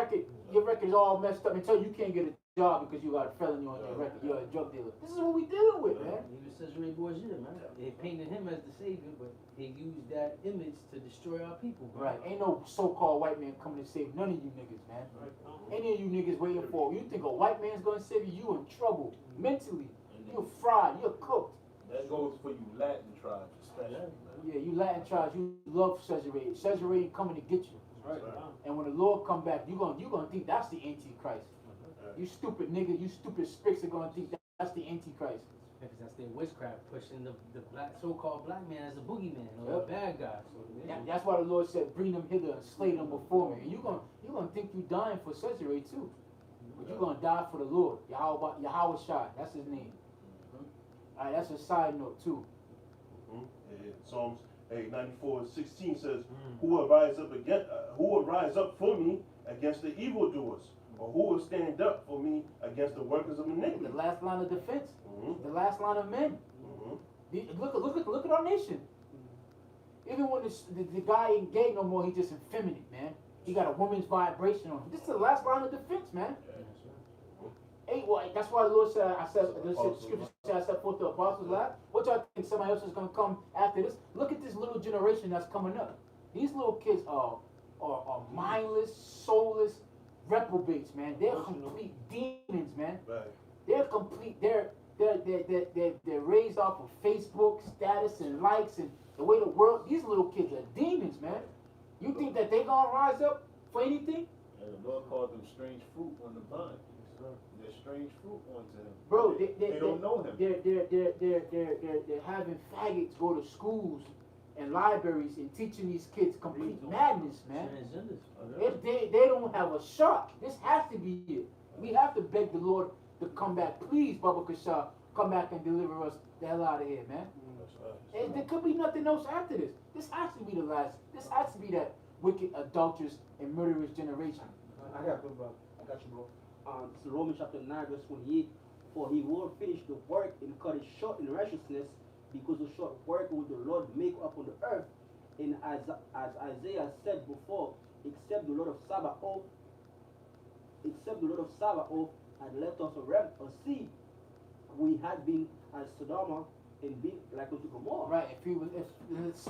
record's all messed up until you can't get a job because you got a felony on your record. You're a drug dealer. This is what we dealing with, man. Even Cesare Borgia, man. They painted him as the savior, but they used that image to destroy our people. Right. Ain't no so-called white man coming to save none of you niggas, man. Any of you niggas waiting for, you think a white man's gonna save you, you in trouble. Mentally. You're fried, you're cooked. That goes for you Latin tribes, especially. Yeah, you Latin tribes, you love Cesare. Cesare ain't coming to get you. Right. And when the Lord come back, you gonna think that's the Antichrist. You stupid nigga, you stupid spicks are gonna think that's the Antichrist. Because that's their witchcraft, pushing the so-called black man as a boogeyman or a bad guy. So, That's why the Lord said, bring them hither and slay them before me. And you gonna think you dying for Cesare too. But you're gonna die for the Lord. Yahweh Shai, that's his name. Alright, that's a side note too. Psalms 94:16 says, "Who will rise up for me against the evildoers, or who will stand up for me against the workers of iniquity?" The last line of defense, Mhm. the last line of men. Mhm. Look at our nation. Even when the guy ain't gay no more, he's just effeminate, man. He got a woman's vibration on him. This is the last line of defense, man. Hey, well, that's why the Lord said, the scripture said, I set forth the apostles' lap. What y'all think somebody else is going to come after this? Look at this little generation that's coming up. These little kids are mindless, soulless reprobates, man. They're complete demons, man. Right. They're complete, they're raised off of Facebook status and likes and the way the world, these little kids are demons, man. You think that they going to rise up for anything? And the Lord called them strange fruit on the vine. There's strange fruit onto him. Bro, They don't know him. they're having faggots go to schools and libraries and teaching these kids complete madness, man. They don't have a shot. This has to be it. We have to beg the Lord to come back. Please, Baba Kasha, come back and deliver us the hell out of here, man. There could be nothing else after this. This has to be the last. This has to be that wicked, adulterous, and murderous generation. I got you, bro. This is Romans chapter 9, verse 28. For he will finish the work and cut it short in righteousness, because the short work will the Lord make upon the earth. And as Isaiah said before, except the Lord of Sabaoth had left us a seed, we had been as Sodom and been like unto Gomorrah. Right.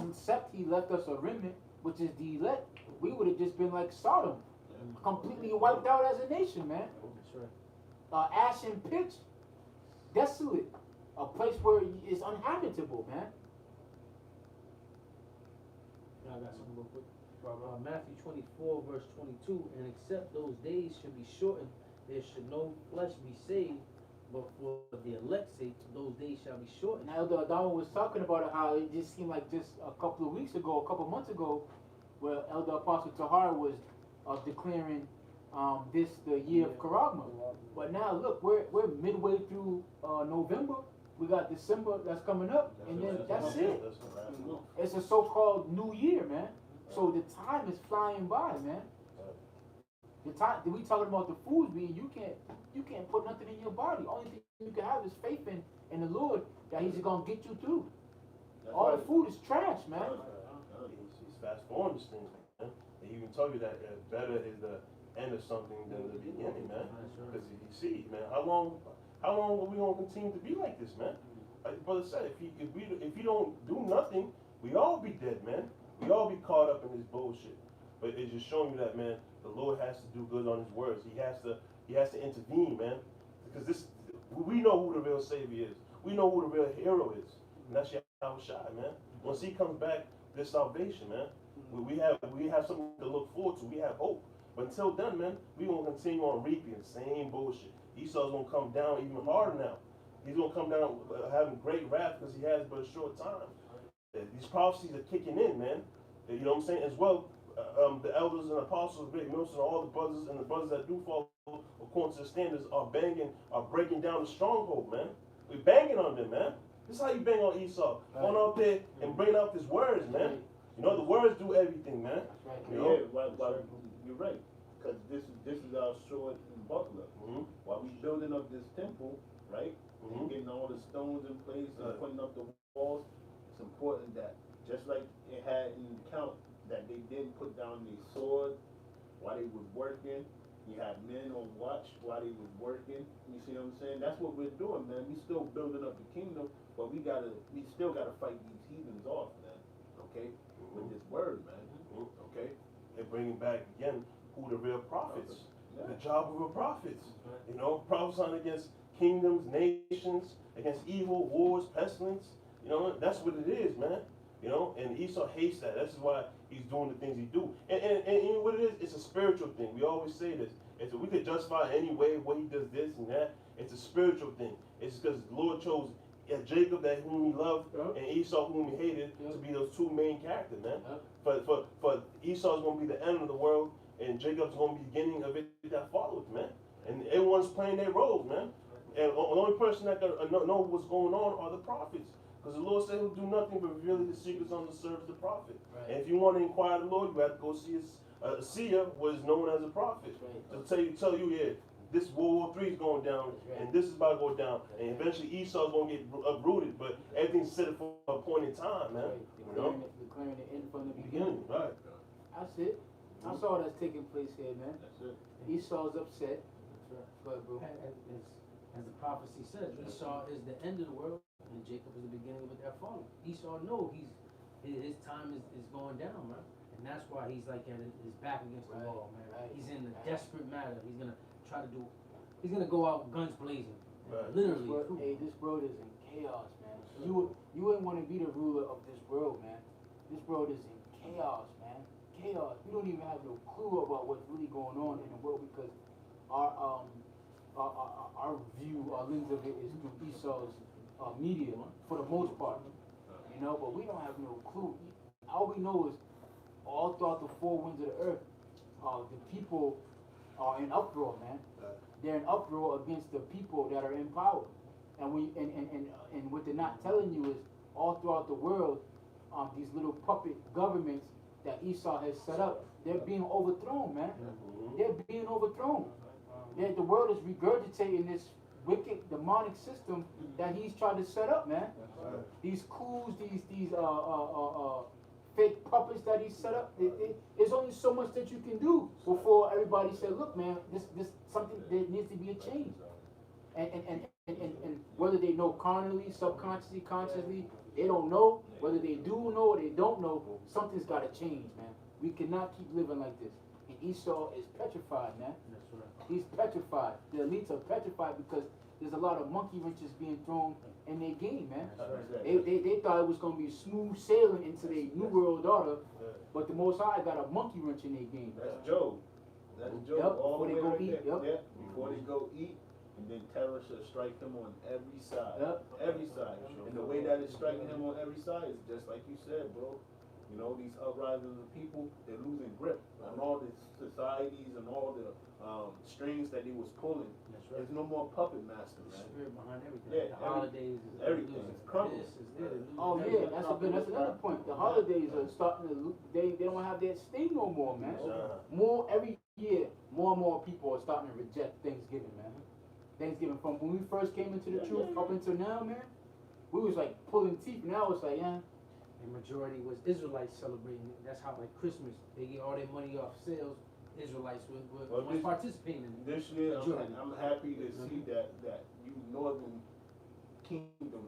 Except he left us a remnant, which is the elect, we would have just been like Sodom, completely wiped out as a nation, man. That's right. Ash and pitch, desolate, a place where it's uninhabitable, man. I got something real quick. Matthew 24, verse 22. And except those days should be shortened, there should no flesh be saved, but for the elect's sake, those days shall be shortened. Now, Elder Adama was talking about how it just seemed like just a couple of weeks ago, a couple of months ago, where Elder Apostle Tahar was declaring this the year of Karagma. But now, look, we're midway through November. We got December that's coming up, and then that's it. It's a so-called new year, man. So the time is flying by, man. The time we talking about the foods being you can't put nothing in your body. Only thing you can have is faith in the Lord that He's gonna get you through. All the food is trash, man. He's fast forwarding this thing, man. They even tell you that better is the end of something than the beginning, man. Because you see, man, how long are we gonna continue to be like this, man? Like brother said, if you don't do nothing, we all be dead, man. We all be caught up in this bullshit. But it's just showing you that, man, the Lord has to do good on His words. He has to intervene, man. Because we know who the real Savior is. We know who the real hero is, and that's Yahushua, man. Once He comes back, there's salvation, man. We have something to look forward to. We have hope. But until then, man, we gonna continue on reaping the same bullshit. Esau's gonna come down even harder now. He's gonna come down having great wrath because he has but a short time. These prophecies are kicking in, man. You know what I'm saying? As well, the elders and apostles, Great Milson, all the brothers and the brothers that do follow according to the standards are breaking down the stronghold, man. We're banging on them, man. This is how you bang on Esau. Going out there and bringing out these words, man. You know, the words do everything, man. You know? You're right. Because this is our sword and buckler. While we building up this temple, right? And getting all the stones in place and putting up the walls, it's important that just like it had in the count that they didn't put down their sword while they was working. You had men on watch while they was working. You see what I'm saying? That's what we're doing, man. We still building up the kingdom, but we still gotta fight these heathens off, man. Okay? With this word, man. Okay? And bringing back again who the real prophets. The job of a prophet. You know, prophesying against kingdoms, nations, against evil, wars, pestilence. You know, that's what it is, man. You know, and Esau hates that. That's why he's doing the things he do. And what it is, it's a spiritual thing. We always say this. We could justify any way why he does this and that. It's a spiritual thing. It's because the Lord chose Jacob, that whom he loved, and Esau, whom he hated, to be those two main characters, man. For Esau's going to be the end of the world, and Jacob's going to be the beginning of it that follows, man. And everyone's playing their roles, man. And the only person that can know what's going on are the prophets. Because the Lord said He'll do nothing but reveal the secrets on the service of the prophet. Right. And if you want to inquire the Lord, you have to go see a seer, what is known as a prophet. Right. To tell you, yeah, this World War III is going down, and this is about to go down, and eventually Esau's going to get uprooted, but everything's set for a point in time, man. You know? Declaring the end from the beginning. Right. That's it. That's all that's taking place here, man. That's it. Esau's upset. That's right. Bro. As the prophecy says, Esau is the end of the world, and Jacob is the beginning of their fall. Esau knows his time is going down, man. And that's why he's like at his back against the wall, man. Right. He's in a desperate matter. He's gonna go out guns blazing. Right. Literally. This world is in chaos, man. You wouldn't want to be the ruler of this world, man. This world is in chaos, man. Chaos. We don't even have no clue about what's really going on in the world because our our view, our lens of it is through Esau's media for the most part, you know. But we don't have no clue. All we know is all throughout the four winds of the earth, the people are in uproar, man. They're in uproar against the people that are in power, and and what they're not telling you is all throughout the world, these little puppet governments that Esau has set up, they're being overthrown, man. They're being overthrown. The world is regurgitating this wicked demonic system that he's tried to set up, man. These coups, these fake puppets that he set up. There's only so much that you can do before everybody said, look, man, this something, there needs to be a change. And whether they know carnally, subconsciously, consciously, they don't know. Whether they do know or they don't know, something's got to change, man. We cannot keep living like this. And Esau is petrified, man. That's right. He's petrified. The elites are petrified because there's a lot of monkey wrenches being thrown in their game, man. They thought it was going to be smooth sailing into their New World Order, but the Most High got a monkey wrench in their game. That's Job. That's Job. Yep, all before the they way go right eat, there. yep. Yeah, before they go eat, and then terror shall strike them on every side. Yep. Every side. And the way that it's striking him on every side is just like you said, bro. You know, these uprisings of people, they're losing grip on all the societies and all the strings that he was pulling. That's right. There's no more puppet master, The man. spirit behind everything. Yeah, The holidays is everything is crumbling. This is this. Oh yeah, that's another point. The holidays are starting to they don't have that sting no more, man. More every year, more and more people are starting to reject Thanksgiving, man. Thanksgiving, from when we first came into the truth up until now, man, we was like pulling teeth. Now it's like, yeah. The majority was Israelites celebrating it. That's how, like Christmas, they get all their money off sales. Israelites was participating in it. This year, Majority. I'm happy to see that you Northern Kingdom,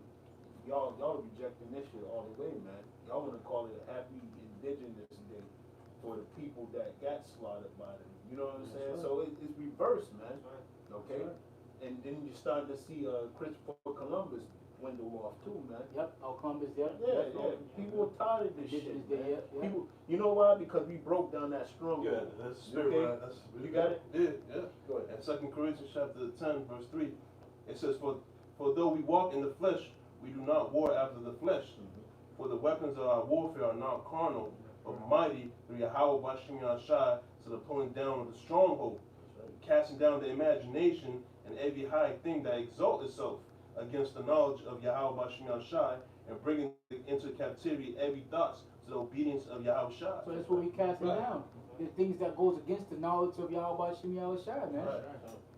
y'all rejecting this shit all the way, man. Y'all want to call it a happy Indigenous Day for the people that got slaughtered by them. You know what I'm saying? Right. So it's reversed, man. Okay? Right. And then you're starting to see Christopher Columbus window off too, man. Yep, Columbus, yeah. Yeah. People are tired of this shit, Indigenous man. Day, yeah. People, you know why? Because we broke down that stronghold. Yeah, that's Okay. right. That's You got it? Yeah. Go ahead. And 2 Corinthians chapter 10, verse 3, it says, For though we walk in the flesh, we do not war after the flesh. For the weapons of our warfare are not carnal, but mighty through Yahweh Bashim Yahshai, to the pulling down of the stronghold, casting down the imagination and every high thing that exalts itself against the knowledge of Yahweh Bashim Yahshai, and bringing into captivity every thought to the obedience of Yahweh Shai. So that's what we casting Right. down. The things that goes against the knowledge of Yahweh Shem Yahushua, man.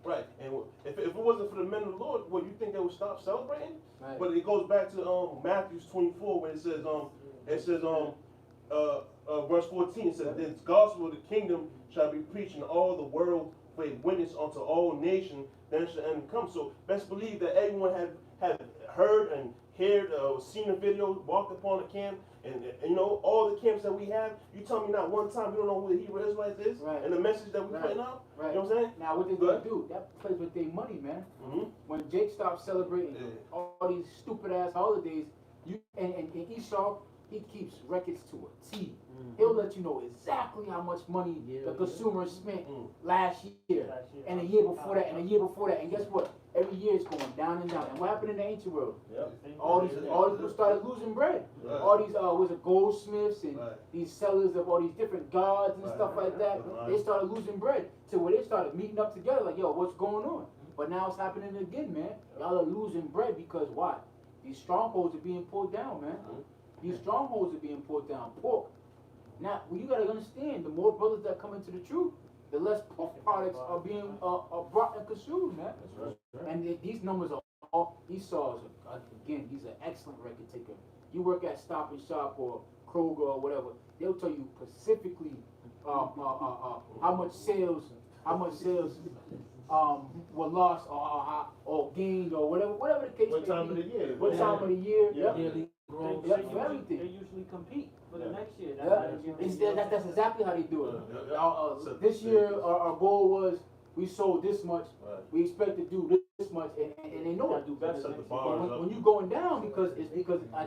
Right. And if it wasn't for the men of the Lord, well, you think they would stop celebrating? Right. But it goes back to Matthew 24, where it says verse 14, it says, "This gospel of the kingdom shall be preached in all the world for a witness unto all nations, then shall end come." So best believe that everyone had heard and seen a video, walked upon a camp, and you know, all the camps that we have, you tell me not one time you don't know who the Hebrew Israelites is, Right. and the message that we Right. putting out, Right. you know what I'm saying? Now, what they Go gonna ahead. do? That plays with their money, man. Mm-hmm. When Jake stopped celebrating Yeah. all these stupid ass holidays, and Esau, he keeps records to a T. He'll let you know exactly how much money the consumer spent last year, and a year before that, and a year before that. And guess what? Every year it's going down and down. And what happened in the ancient world? Yep. All these people started losing bread. Right. All these was it goldsmiths and Right. these sellers of all these different gods and Right. stuff like that. Right. They started losing bread to where they started meeting up together like, yo, what's going on? But now it's happening again, man. Y'all are losing bread because why? These strongholds are being pulled down, man. These strongholds are being pulled down. Pork. Now, well, you gotta understand, the more brothers that come into the truth, the less pork products are being brought and consumed, man. And these numbers are all, Esau's, again, he's an excellent record taker. You work at Stop and Shop or Kroger or whatever, they'll tell you specifically how much sales were lost or gained or whatever the case may What be. time of the year? What time of the year? Yeah. Yep. For everything. They usually compete for the Yeah. next year. That's exactly how they do it. Yeah. This year, our goal was we sold this much. Right. We expect to do much, and they know Gotta it. do better. Set the next bar. year. But when you going down, because at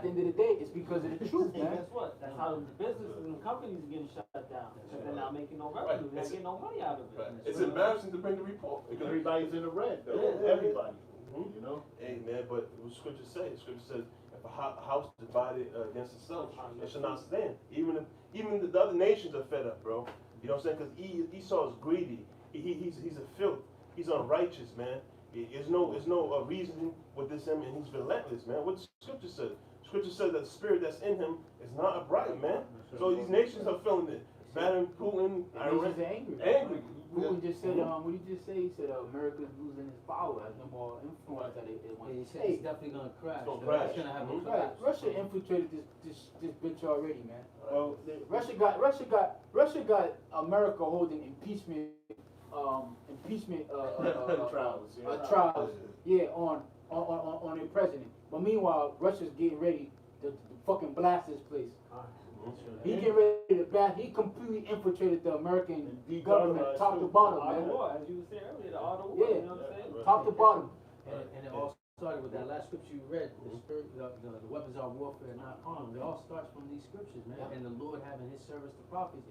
the end of the day, it's because of the truth, And man. guess what? That's how the businesses and companies are getting shut down. Because they're not making no revenue. They're not getting no money out of it. Right. It's embarrassing to bring the report. Everybody's in the red, though. Yeah. Everybody, Mhm. you know? Hey man, but what scripture say? Scripture says, if a house divided against itself, it shall not stand. Even the other nations are fed up, bro. You know what I'm saying? Because Esau is greedy. He's a filth. He's unrighteous, man. There's no reasoning with this him, and he's relentless, man. What the scripture says? Scripture says that the spirit that's in him is not upright, man. So these nations are feeling it. Madam Putin, Nations are angry. angry. Putin just said, what did you just say? He said America's losing its power, has no more influence that it wants. He said Hey, it's definitely gonna crash. It's gonna crash. It's gonna have a Mhm. right, crash. Russia infiltrated this bitch already, man. Well, Russia got America holding impeachment trials, yeah. trials, yeah, on their president. But meanwhile, Russia's getting ready to fucking blast this place. He getting ready to blast. He completely infiltrated the American government, top to bottom, All the man. war, as you were saying earlier, the all the war, Yeah. you know what I'm saying? Top to bottom. And it all started with that last scripture you read, the spirit, the weapons are warfare, not armed. It all starts from these scriptures, man. Yep. And the Lord having his service to prophets,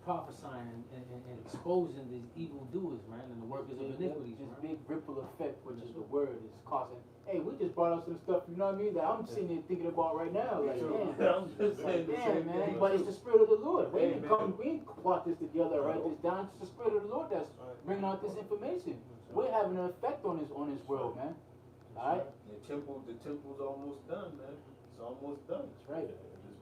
prophesying and exposing these evil doers, man, and the workers of iniquities. This big ripple effect, which is the word, is causing. Hey, we just brought up some stuff, you know what I mean, that I'm sitting there thinking about right now. Like, damn. I'm just saying the Yeah, same man, thing. but it's the spirit of the Lord. We Amen. ain't plot this together, write this down. It's the spirit of the Lord that's bringing out this information. We're having an effect on this world, man. All right, The temple's almost done, man. It's almost done. that's right.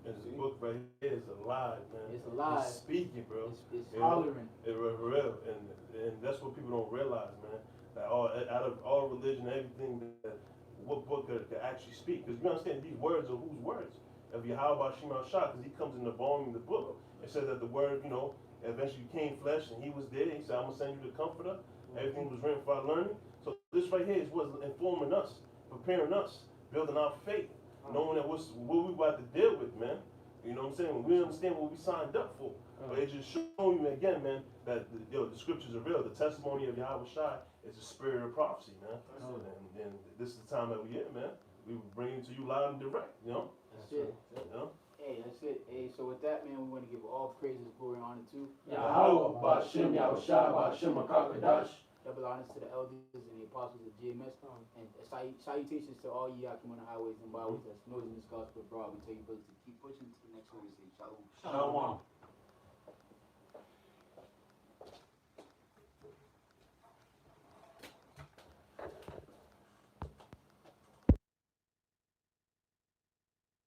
This book right here is alive, man. It's alive. It's speaking, bro. It's You know? hollering. It for real, and that's what people don't realize, man. That out of all religion, everything, that what book could actually speak? Because you understand these words are whose words? Of Yahweh Shema Shah, because he comes in the volume of the book. It says that the word, eventually became flesh, and he was there. He said, "I'm gonna send you the Comforter." Everything was written for our learning. So this right here is what's informing us, preparing us, building our faith, knowing that what we about to deal with, man. You know what I'm saying? When we understand what we signed up for. But it's just showing you again, man, that the scriptures are real. The testimony of Yahweh Shai is the spirit of prophecy, man. And this is the time that we in, man. We bring it to you loud and direct, That's it. Hey, that's it. Hey, so with that, man, we want to give all praises, glory, and honor to Yahweh, Ba'ashem, Yahushua, Ba'ashem, Makakadash. double honors to the elders and the apostles of GMS, and salutations to all ye out on the highways and byways that's noising this gospel abroad. We tell you brothers to keep pushing to the next one. We say shalom. Shalom.